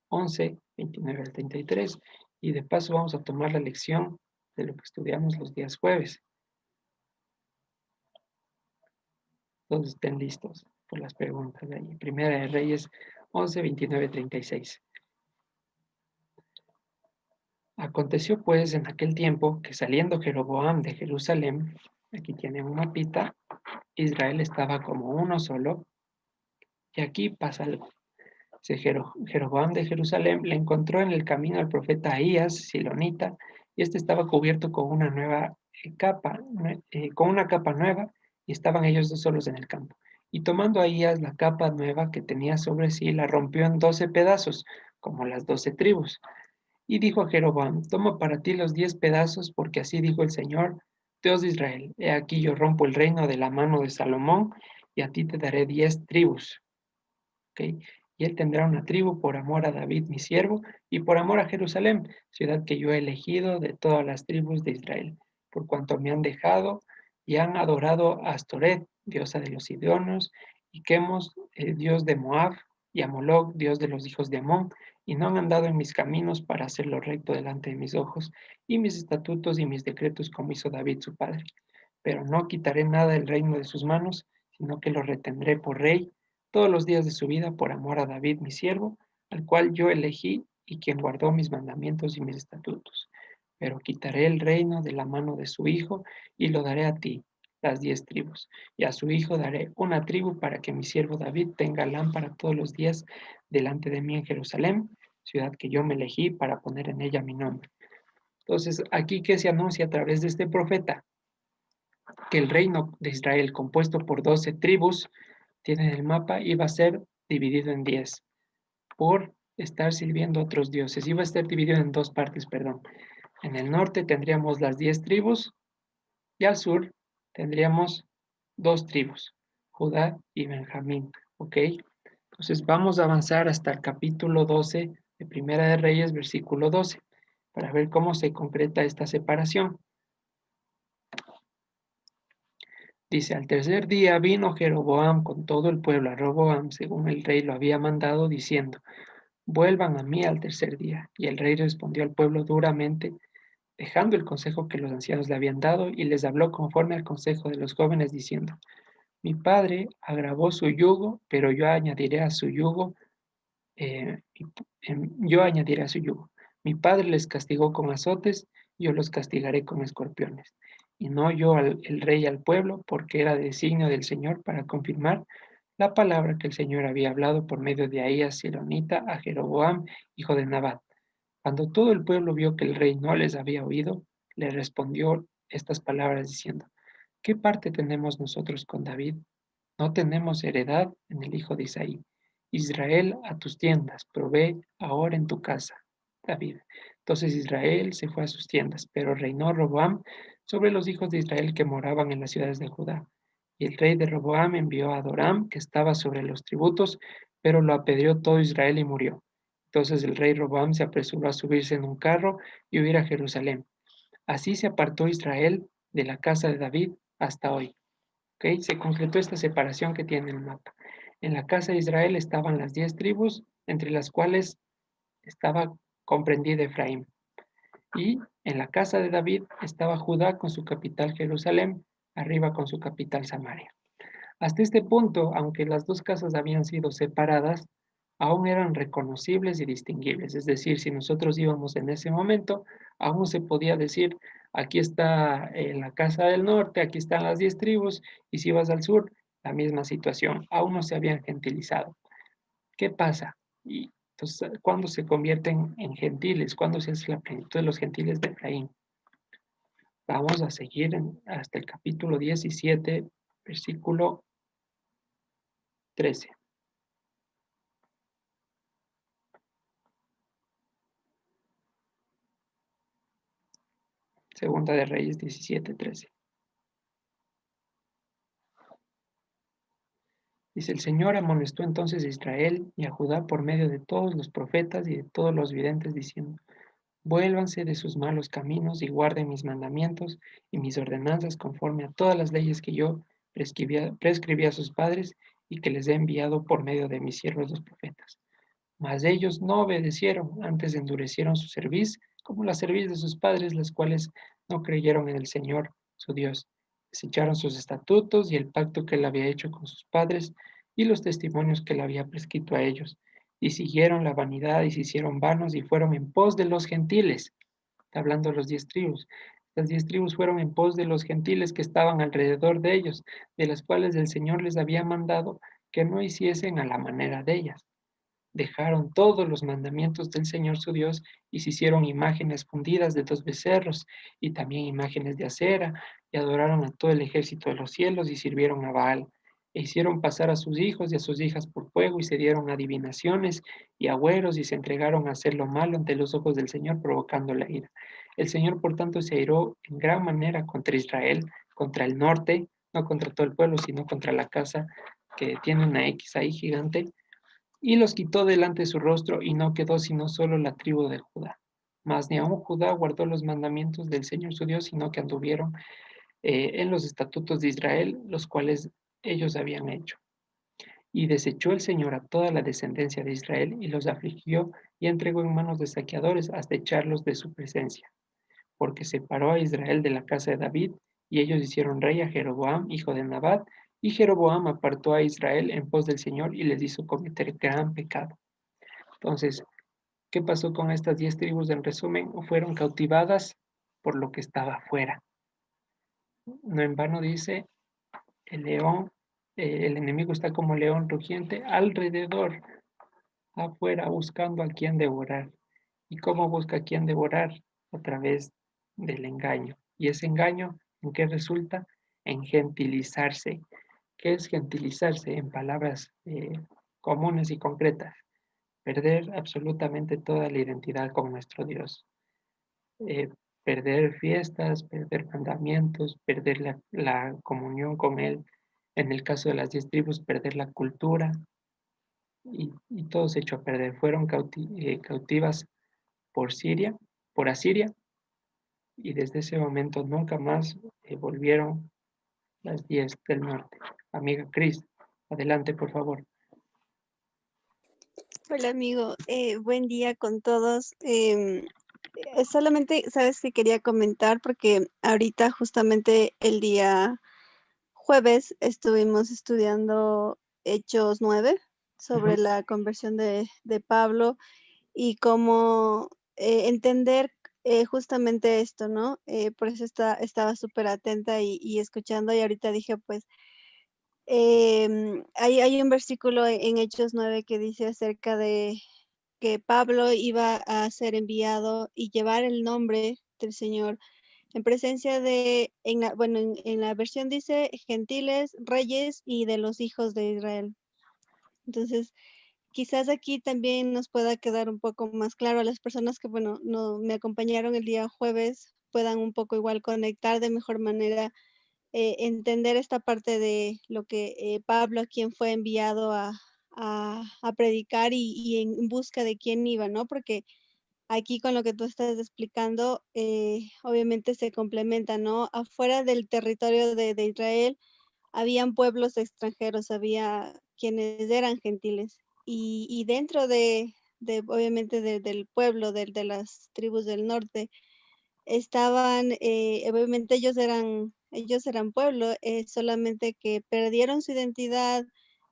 11, 29 al 33 y de paso vamos a tomar la lección de lo que estudiamos los días jueves. Todos estén listos por las preguntas de ahí. Primera de Reyes 11, 29, 36. Aconteció pues en aquel tiempo que saliendo Jeroboam de Jerusalén, aquí tiene un mapita, Israel estaba como uno solo, y aquí pasa algo. Jeroboam de Jerusalén le encontró en el camino al profeta Ahías, silonita, y este estaba cubierto con una nueva capa, con una capa nueva, y estaban ellos dos solos en el campo. Y tomando Ahías la capa nueva que tenía sobre sí, la rompió en 12 pedazos, como las 12 tribus. Y dijo a Jeroboam, toma para ti los 10 pedazos, porque así dijo el Señor, Dios de Israel, he aquí yo rompo el reino de la mano de Salomón, y a ti te daré 10 tribus. ¿Ok? Y él tendrá una tribu por amor a David, mi siervo, y por amor a Jerusalén, ciudad que yo he elegido de todas las tribus de Israel, por cuanto me han dejado y han adorado a Astoret, diosa de los Sidonios, y Quemos, el dios de Moab, y a Moloc, dios de los hijos de Amón, y no han andado en mis caminos para hacer lo recto delante de mis ojos, y mis estatutos y mis decretos como hizo David su padre. Pero no quitaré nada del reino de sus manos, sino que lo retendré por rey todos los días de su vida por amor a David, mi siervo, al cual yo elegí y quien guardó mis mandamientos y mis estatutos. Pero quitaré el reino de la mano de su hijo y lo daré a ti, las 10 tribus. Y a su hijo daré una tribu para que mi siervo David tenga lámpara todos los días delante de mí en Jerusalén, ciudad que yo me elegí para poner en ella mi nombre. Entonces, aquí que se anuncia a través de este profeta, que el reino de Israel, compuesto por 12 tribus, tiene el mapa, iba a ser dividido en 10 por estar sirviendo a otros dioses. Iba a estar dividido en dos partes, perdón. En el norte tendríamos las 10 tribus y al sur tendríamos dos tribus, Judá y Benjamín. ¿Ok? Entonces vamos a avanzar hasta el capítulo 12 de Primera de Reyes, versículo 12, para ver cómo se concreta esta separación. Dice, al tercer día vino Jeroboam con todo el pueblo a Roboam, según el rey lo había mandado, diciendo, vuelvan a mí al tercer día. Y el rey respondió al pueblo duramente, dejando el consejo que los ancianos le habían dado, y les habló conforme al consejo de los jóvenes, diciendo, mi padre agravó su yugo, pero yo añadiré a su yugo, eh, yo añadiré a su yugo. Mi padre les castigó con azotes, yo los castigaré con escorpiones. Y no yo el rey al pueblo, porque era designio del Señor para confirmar la palabra que el Señor había hablado por medio de Ahías Silonita a Jeroboam, hijo de Nabat. Cuando todo el pueblo vio que el rey no les había oído, le respondió estas palabras diciendo, ¿qué parte tenemos nosotros con David? No tenemos heredad en el hijo de Isaí. Israel, a tus tiendas, provee ahora en tu casa, David. Entonces Israel se fue a sus tiendas, pero reinó Roboam sobre los hijos de Israel que moraban en las ciudades de Judá. Y el rey de Roboam envió a Adoram, que estaba sobre los tributos, pero lo apedreó todo Israel y murió. Entonces el rey Roboam se apresuró a subirse en un carro y huir a Jerusalén. Así se apartó Israel de la casa de David hasta hoy. ¿Ok? Se concretó esta separación que tiene el mapa. En la casa de Israel estaban las 10 tribus, entre las cuales estaba comprendida Efraín. Y en la casa de David estaba Judá con su capital Jerusalén, arriba con su capital Samaria. Hasta este punto, aunque las dos casas habían sido separadas, aún eran reconocibles y distinguibles. Es decir, si nosotros íbamos en ese momento, aún se podía decir, aquí está la casa del norte, aquí están las 10 tribus, y si vas al sur, la misma situación. Aún no se habían gentilizado. ¿Qué pasa? Y entonces, ¿cuándo se convierten en gentiles? ¿Cuándo se hace la plenitud de los gentiles de Efraín? Vamos a seguir hasta el capítulo 17, versículo 13. Segunda de Reyes 17:13. Dice, el Señor amonestó entonces a Israel y a Judá por medio de todos los profetas y de todos los videntes, diciendo, vuélvanse de sus malos caminos y guarden mis mandamientos y mis ordenanzas conforme a todas las leyes que yo prescribí a sus padres y que les he enviado por medio de mis siervos los profetas. Mas ellos no obedecieron, antes endurecieron su cerviz, como la cerviz de sus padres, las cuales no creyeron en el Señor, su Dios. Desecharon sus estatutos y el pacto que él había hecho con sus padres y los testimonios que él había prescrito a ellos, y siguieron la vanidad y se hicieron vanos y fueron en pos de los gentiles. Está hablando de los 10 tribus. Las 10 tribus fueron en pos de los gentiles que estaban alrededor de ellos, de las cuales el Señor les había mandado que no hiciesen a la manera de ellas. Dejaron todos los mandamientos del Señor su Dios y se hicieron imágenes fundidas de 2 becerros y también imágenes de acera, y adoraron a todo el ejército de los cielos y sirvieron a Baal. E hicieron pasar a sus hijos y a sus hijas por fuego y se dieron adivinaciones y agüeros y se entregaron a hacer lo malo ante los ojos del Señor, provocando la ira. El Señor, por tanto, se airó en gran manera contra Israel, contra el norte, no contra todo el pueblo, sino contra la casa que tiene una X ahí gigante, y los quitó delante de su rostro, y no quedó sino solo la tribu de Judá. Mas ni aun Judá guardó los mandamientos del Señor su Dios, sino que anduvieron en los estatutos de Israel, los cuales ellos habían hecho. Y desechó el Señor a toda la descendencia de Israel, y los afligió, y entregó en manos de saqueadores hasta echarlos de su presencia. Porque separó a Israel de la casa de David, y ellos hicieron rey a Jeroboam, hijo de Nabat, y Jeroboam apartó a Israel en pos del Señor y les hizo cometer gran pecado. Entonces, ¿qué pasó con estas 10 tribus? En resumen, fueron cautivadas por lo que estaba afuera. No en vano dice, el león, el enemigo está como león rugiente alrededor, afuera, buscando a quien devorar. ¿Y cómo busca a quien devorar? A través del engaño. ¿Y ese engaño en qué resulta? En gentilizarse. ¿Qué es gentilizarse? En palabras comunes y concretas. Perder absolutamente toda la identidad con nuestro Dios. eh, Perder fiestas, perder mandamientos, perder la comunión con Él. En el caso de las 10 tribus, perder la cultura, y todo se echó a perder. Fueron cautivas por Siria, por Asiria, y desde ese momento nunca más volvieron las 10 del norte. Amiga Cris, adelante, por favor. Hola amigo, buen día con todos. Solamente, sabes que quería comentar porque ahorita justamente el día jueves estuvimos estudiando Hechos 9 sobre Ujú. la conversión de Pablo y cómo entender justamente esto, ¿no? Por eso estaba súper atenta y escuchando y ahorita dije, pues hay un versículo en Hechos 9 que dice acerca de que Pablo iba a ser enviado y llevar el nombre del Señor en presencia de, bueno, en la versión dice gentiles, reyes y de los hijos de Israel. Entonces, quizás aquí también nos pueda quedar un poco más claro a las personas que, bueno, no me acompañaron el día jueves, puedan un poco igual conectar de mejor manera, entender esta parte de lo que Pablo, a quien fue enviado a predicar y en busca de quién iba, ¿no? Porque aquí con lo que tú estás explicando, obviamente se complementa, ¿no? Afuera del territorio de Israel habían pueblos extranjeros, había quienes eran gentiles y dentro de obviamente del pueblo, de las tribus del norte, estaban, obviamente ellos eran pueblo, solamente que perdieron su identidad,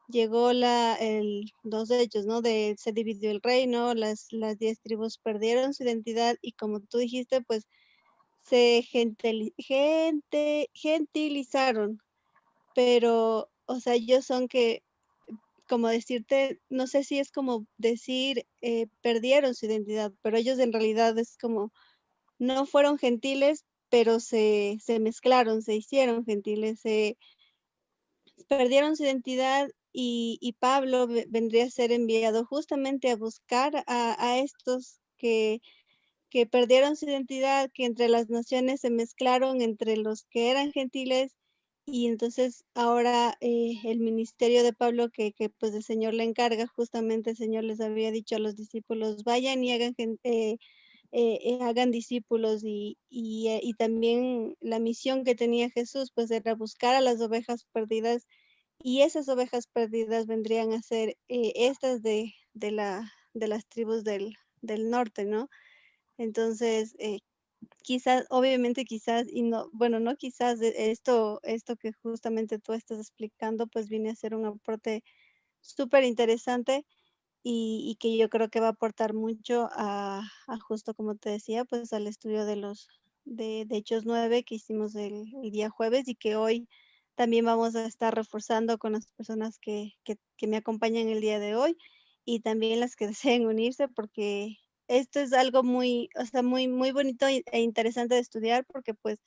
llegó los hechos, ¿no? Se dividió el reino, las 10 tribus perdieron su identidad y como tú dijiste, pues se gentilizaron, pero, o sea, ellos son que, como decirte, no sé si es como decir, perdieron su identidad, pero ellos en realidad es como no fueron gentiles, pero se mezclaron, se hicieron gentiles, se perdieron su identidad y Pablo vendría a ser enviado justamente a buscar a estos que perdieron su identidad, que entre las naciones se mezclaron entre los que eran gentiles y entonces ahora el ministerio de Pablo pues el Señor le encarga, justamente el Señor les había dicho a los discípulos, vayan y hagan discípulos y también la misión que tenía Jesús, pues era buscar a las ovejas perdidas y esas ovejas perdidas vendrían a ser estas de las tribus del norte, ¿no? Entonces, quizás, obviamente quizás, y no, bueno, no quizás, esto que justamente tú estás explicando, pues viene a ser un aporte súper interesante y que yo creo que va a aportar mucho a justo como te decía, pues al estudio de Hechos 9 que hicimos el día jueves y que hoy también vamos a estar reforzando con las personas que me acompañan el día de hoy y también las que deseen unirse porque esto es algo muy, o sea, muy bonito e interesante de estudiar porque pues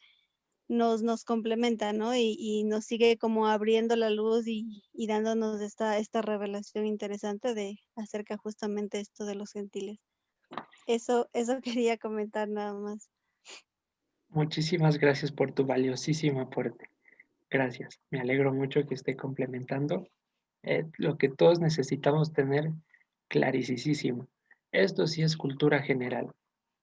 nos complementa, ¿no? Y nos sigue como abriendo la luz y dándonos esta revelación interesante de acerca justamente esto de los gentiles. Eso quería comentar nada más. Muchísimas gracias por tu valiosísimo aporte. Gracias. Me alegro mucho que esté complementando lo que todos necesitamos tener clarísimo. Esto sí es cultura general.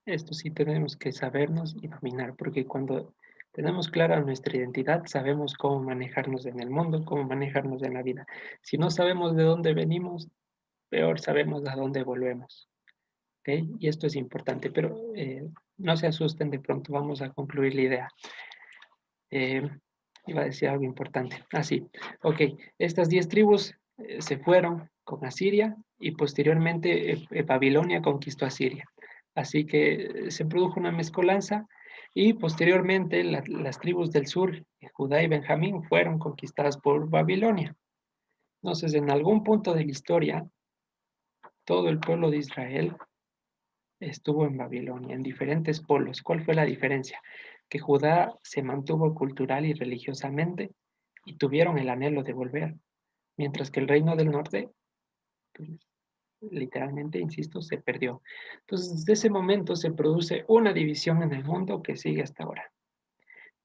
Esto sí tenemos que sabernos y dominar, porque cuando tenemos clara nuestra identidad, sabemos cómo manejarnos en el mundo, cómo manejarnos en la vida. Si no sabemos de dónde venimos, peor sabemos a dónde volvemos. ¿Ok? Y esto es importante, pero no se asusten, de pronto vamos a concluir la idea. Eh, iba a decir algo importante. Así, ok, estas 10 tribus se fueron con Asiria y posteriormente Babilonia conquistó Asiria. Así que se produjo una mezcolanza y posteriormente las tribus del sur, Judá y Benjamín, fueron conquistadas por Babilonia. Entonces, en algún punto de la historia, todo el pueblo de Israel estuvo en Babilonia, en diferentes polos. ¿Cuál fue la diferencia? Que Judá se mantuvo cultural y religiosamente y tuvieron el anhelo de volver, mientras que el reino del norte, pues, literalmente, insisto, se perdió. Entonces, desde ese momento se produce una división en el mundo que sigue hasta ahora.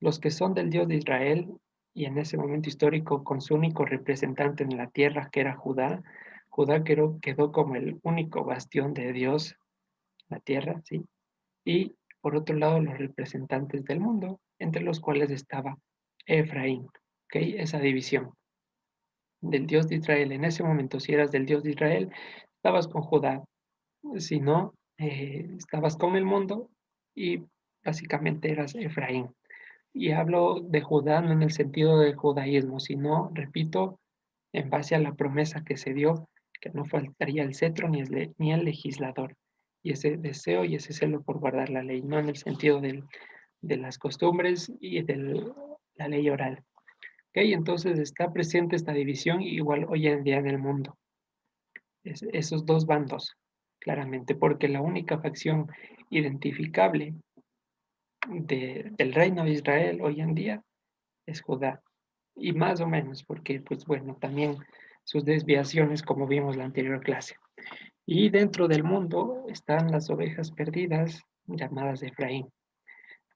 Los que son del Dios de Israel y en ese momento histórico con su único representante en la tierra, que era Judá, Judá quedó como el único bastión de Dios, la tierra, ¿sí? Y por otro lado los representantes del mundo, entre los cuales estaba Efraín, ¿ok? Esa división del Dios de Israel. En ese momento, si eras del Dios de Israel, estabas con Judá, si no, estabas con el mundo y básicamente eras Efraín. Y hablo de Judá no en el sentido del judaísmo, sino, repito, en base a la promesa que se dio, que no faltaría el cetro ni el legislador. Y ese deseo y ese celo por guardar la ley, no en el sentido de las costumbres y de la ley oral. ¿Ok? Entonces está presente esta división igual hoy en día en el mundo. Esos dos bandos, claramente, porque la única facción identificable del reino de Israel hoy en día es Judá. Y más o menos, porque, pues bueno, también sus desviaciones, como vimos en la anterior clase. Y dentro del mundo están las ovejas perdidas llamadas Efraín.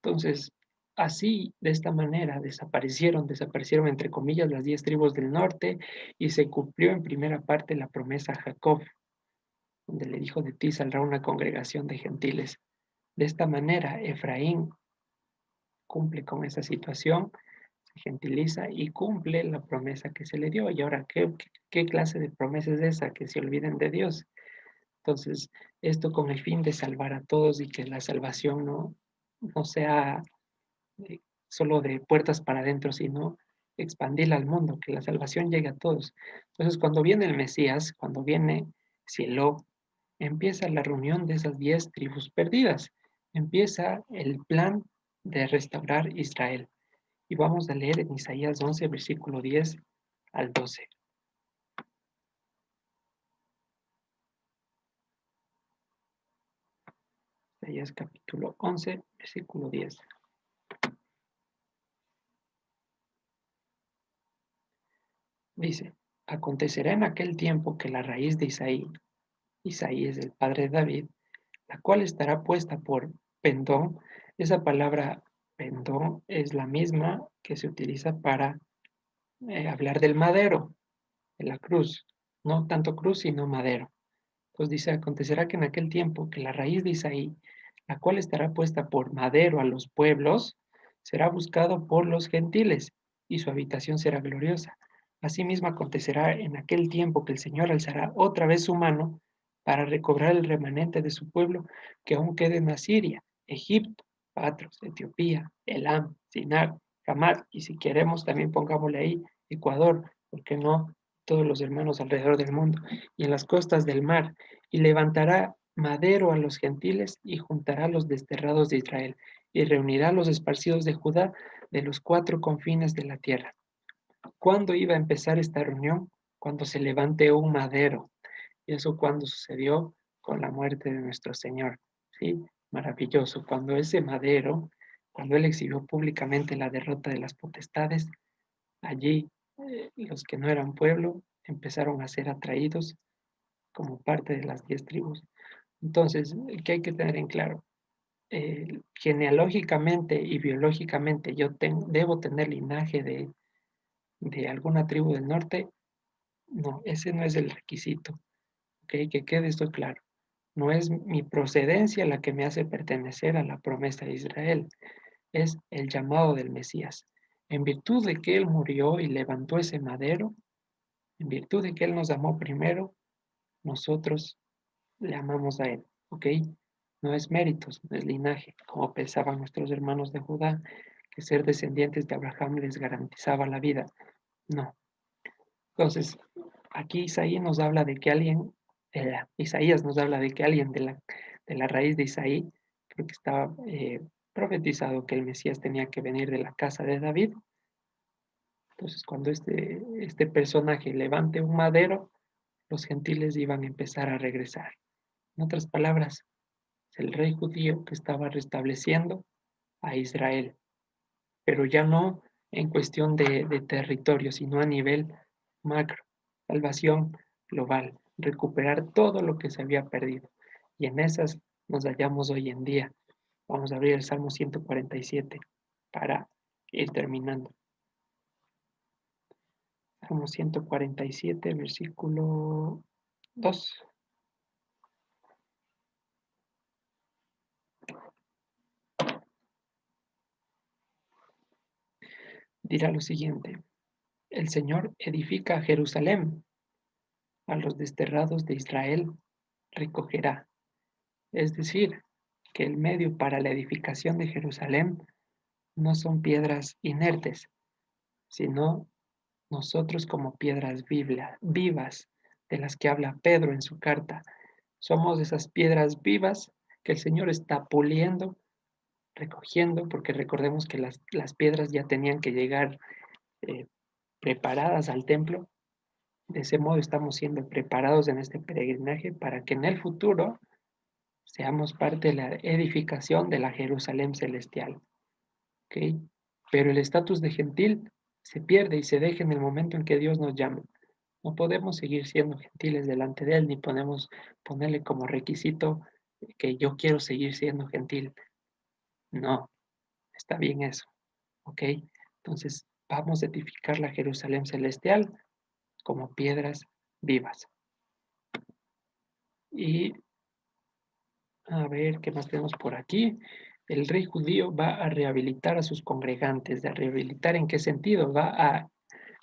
Entonces, así, de esta manera, desaparecieron entre comillas las 10 tribus del norte y se cumplió en primera parte la promesa a Jacob, donde le dijo: de ti saldrá una congregación de gentiles. De esta manera, Efraín cumple con esa situación, se gentiliza y cumple la promesa que se le dio. Y ahora, ¿qué clase de promesa es esa? Que se olviden de Dios. Entonces, esto con el fin de salvar a todos y que la salvación no sea eh, solo de puertas para adentro, sino expandirla al mundo, que la salvación llegue a todos. Entonces, cuando viene el Mesías, cuando viene Cielo, empieza la reunión de esas 10 tribus perdidas, empieza el plan de restaurar Israel. Y vamos a leer en Isaías 11, versículo 10 al 12. Isaías capítulo 11, versículo 10. Dice: acontecerá en aquel tiempo que la raíz de Isaí es el padre de David, la cual estará puesta por pendón. Esa palabra pendón es la misma que se utiliza para hablar del madero, de la cruz. No tanto cruz, sino madero. Entonces dice: acontecerá que en aquel tiempo que la raíz de Isaí, la cual estará puesta por madero a los pueblos, será buscado por los gentiles, y su habitación será gloriosa. Asimismo acontecerá en aquel tiempo que el Señor alzará otra vez su mano para recobrar el remanente de su pueblo que aún quede en Asiria, Egipto, Patros, Etiopía, Elam, Sinar, Hamad, y si queremos también pongámosle ahí Ecuador, porque no todos los hermanos alrededor del mundo, y en las costas del mar, y levantará madero a los gentiles y juntará a los desterrados de Israel, y reunirá a los esparcidos de Judá de los cuatro confines de la tierra. ¿Cuándo iba a empezar esta reunión? Cuando se levante un madero. Y eso cuando sucedió con la muerte de nuestro Señor. ¿Sí? Maravilloso. Cuando ese madero, cuando él exhibió públicamente la derrota de las potestades, allí los que no eran pueblo empezaron a ser atraídos como parte de las 10 tribus. Entonces, ¿qué hay que tener en claro? Genealógicamente y biológicamente debo tener linaje de alguna tribu del norte. No, ese no es el requisito. ¿Ok? Que quede esto claro. No es mi procedencia la que me hace pertenecer a la promesa de Israel, es el llamado del Mesías. En virtud de que Él murió y levantó ese madero, en virtud de que Él nos amó primero, nosotros le amamos a Él, ¿ok? No es méritos, no es linaje, como pensaban nuestros hermanos de Judá, que ser descendientes de Abraham les garantizaba la vida. No. Entonces, aquí Isaías nos habla de que alguien, Isaías nos habla de que alguien de la raíz de Isaí, porque estaba profetizado que el Mesías tenía que venir de la casa de David. Entonces, cuando este personaje levante un madero, los gentiles iban a empezar a regresar. En otras palabras, es el rey judío que estaba restableciendo a Israel, pero ya no en cuestión de territorio, sino a nivel macro, salvación global, recuperar todo lo que se había perdido. Y en esas nos hallamos hoy en día. Vamos a abrir el Salmo 147 para ir terminando. Salmo 147, versículo 2. Dirá lo siguiente: el Señor edifica a Jerusalén, a los desterrados de Israel recogerá. Es decir, que el medio para la edificación de Jerusalén no son piedras inertes, sino nosotros como piedras vivas de las que habla Pedro en su carta. Somos esas piedras vivas que el Señor está puliendo, recogiendo, porque recordemos que las piedras ya tenían que llegar eh, preparadas al templo. De ese modo estamos siendo preparados en este peregrinaje para que en el futuro seamos parte de la edificación de la Jerusalén celestial. ¿Ok? Pero el estatus de gentil se pierde y se deja en el momento en que Dios nos llama. No podemos seguir siendo gentiles delante de Él, ni podemos ponerle como requisito que yo quiero seguir siendo gentil. No, está bien eso. ¿Ok? Entonces, vamos a edificar la Jerusalén celestial como piedras vivas. Y a ver, ¿qué más tenemos por aquí? El rey judío va a rehabilitar a sus congregantes. ¿De rehabilitar en qué sentido? Va a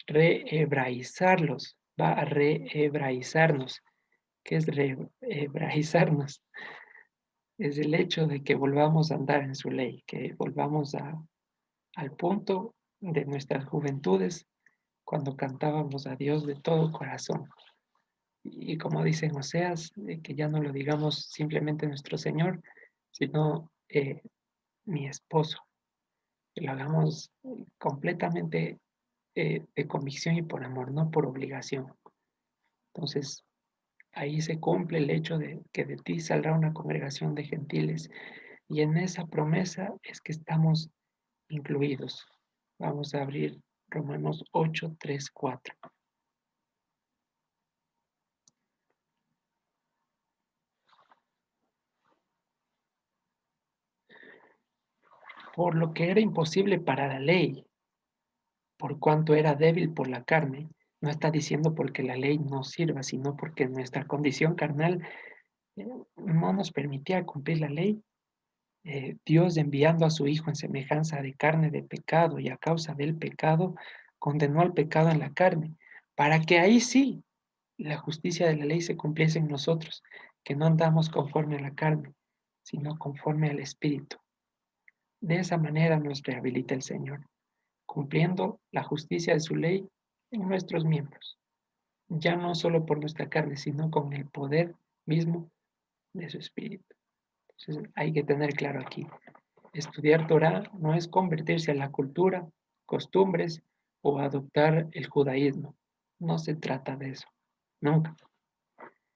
rehebraizarlos, va a rehebraizarnos. ¿Qué es rehebraizarnos? Es el hecho de que volvamos a andar en su ley, que volvamos al punto de nuestras juventudes cuando cantábamos a Dios de todo corazón. Y como dicen Oseas, que ya no lo digamos simplemente nuestro Señor, sino mi esposo, que lo hagamos completamente de convicción y por amor, no por obligación. Entonces, ahí se cumple el hecho de que de ti saldrá una congregación de gentiles y en esa promesa es que estamos incluidos. Vamos a abrir Romanos 8, 3, 4. Por lo que era imposible para la ley, por cuanto era débil por la carne, no está diciendo porque la ley no sirva, sino porque nuestra condición carnal no nos permitía cumplir la ley. Dios enviando a su Hijo en semejanza de carne de pecado y a causa del pecado, condenó al pecado en la carne, para que ahí sí la justicia de la ley se cumpliese en nosotros, que no andamos conforme a la carne, sino conforme al Espíritu. De esa manera nos rehabilita el Señor, cumpliendo la justicia de su ley en nuestros miembros, ya no solo por nuestra carne, sino con el poder mismo de su espíritu. Entonces hay que tener claro aquí, estudiar Torah no es convertirse a la cultura, costumbres o adoptar el judaísmo. No se trata de eso, nunca.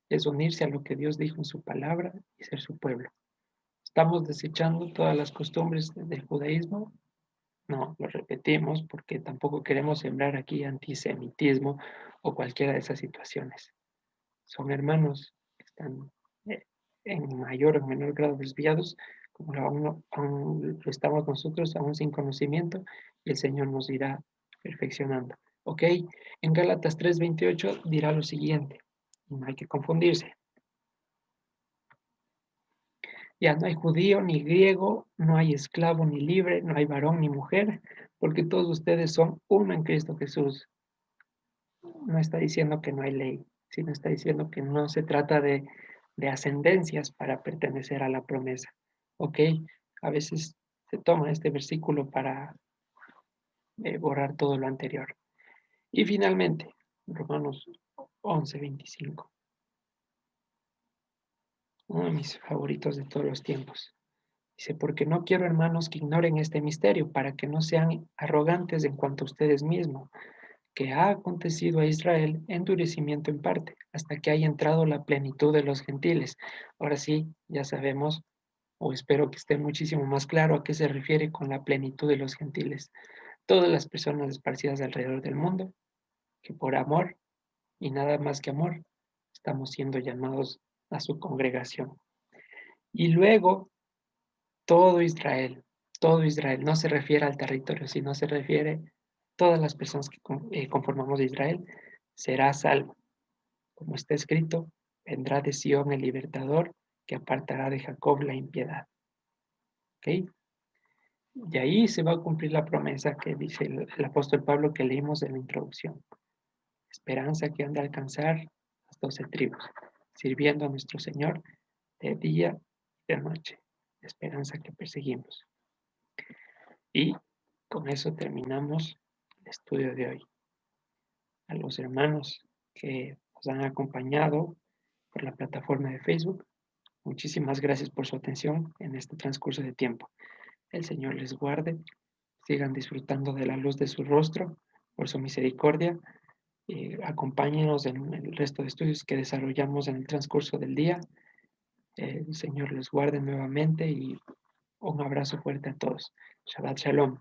Es unirse a lo que Dios dijo en su palabra y ser su pueblo. ¿Estamos desechando todas las costumbres del judaísmo? No, lo repetimos porque tampoco queremos sembrar aquí antisemitismo o cualquiera de esas situaciones. Son hermanos que están eh, en mayor o menor grado desviados, como aún lo estamos nosotros, aún sin conocimiento, y el Señor nos irá perfeccionando. Ok, en Gálatas 3:28 dirá lo siguiente, y no hay que confundirse. Ya no hay judío ni griego, no hay esclavo ni libre, no hay varón ni mujer, porque todos ustedes son uno en Cristo Jesús. No está diciendo que no hay ley, sino está diciendo que no se trata de ascendencias para pertenecer a la promesa. ¿Ok? A veces se toma este versículo para borrar todo lo anterior. Y finalmente, Romanos 11:25, uno de mis favoritos de todos los tiempos. Dice, porque no quiero, hermanos, que ignoren este misterio, para que no sean arrogantes en cuanto a ustedes mismos, que ha acontecido a Israel endurecimiento en parte, hasta que haya entrado la plenitud de los gentiles. Ahora sí, ya sabemos, o espero que esté muchísimo más claro a qué se refiere con la plenitud de los gentiles. Todas las personas esparcidas alrededor del mundo, que por amor y nada más que amor, estamos siendo llamados a su congregación. Y luego, todo Israel, no se refiere al territorio, sino se refiere a todas las personas que conformamos Israel, será salvo. Como está escrito, vendrá de Sión el libertador que apartará de Jacob la impiedad. ¿Ok? Y ahí se va a cumplir la promesa que dice el apóstol Pablo que leímos en la introducción. Esperanza que han de alcanzar las 12 tribus, sirviendo a nuestro Señor de día y de noche. Esperanza que perseguimos. Y con eso terminamos el estudio de hoy. A los hermanos que nos han acompañado por la plataforma de Facebook, muchísimas gracias por su atención en este transcurso de tiempo. El Señor les guarde, sigan disfrutando de la luz de su rostro, por su misericordia. Acompáñenos en el resto de estudios que desarrollamos en el transcurso del día. El Señor les guarde nuevamente y un abrazo fuerte a todos. Shabbat Shalom.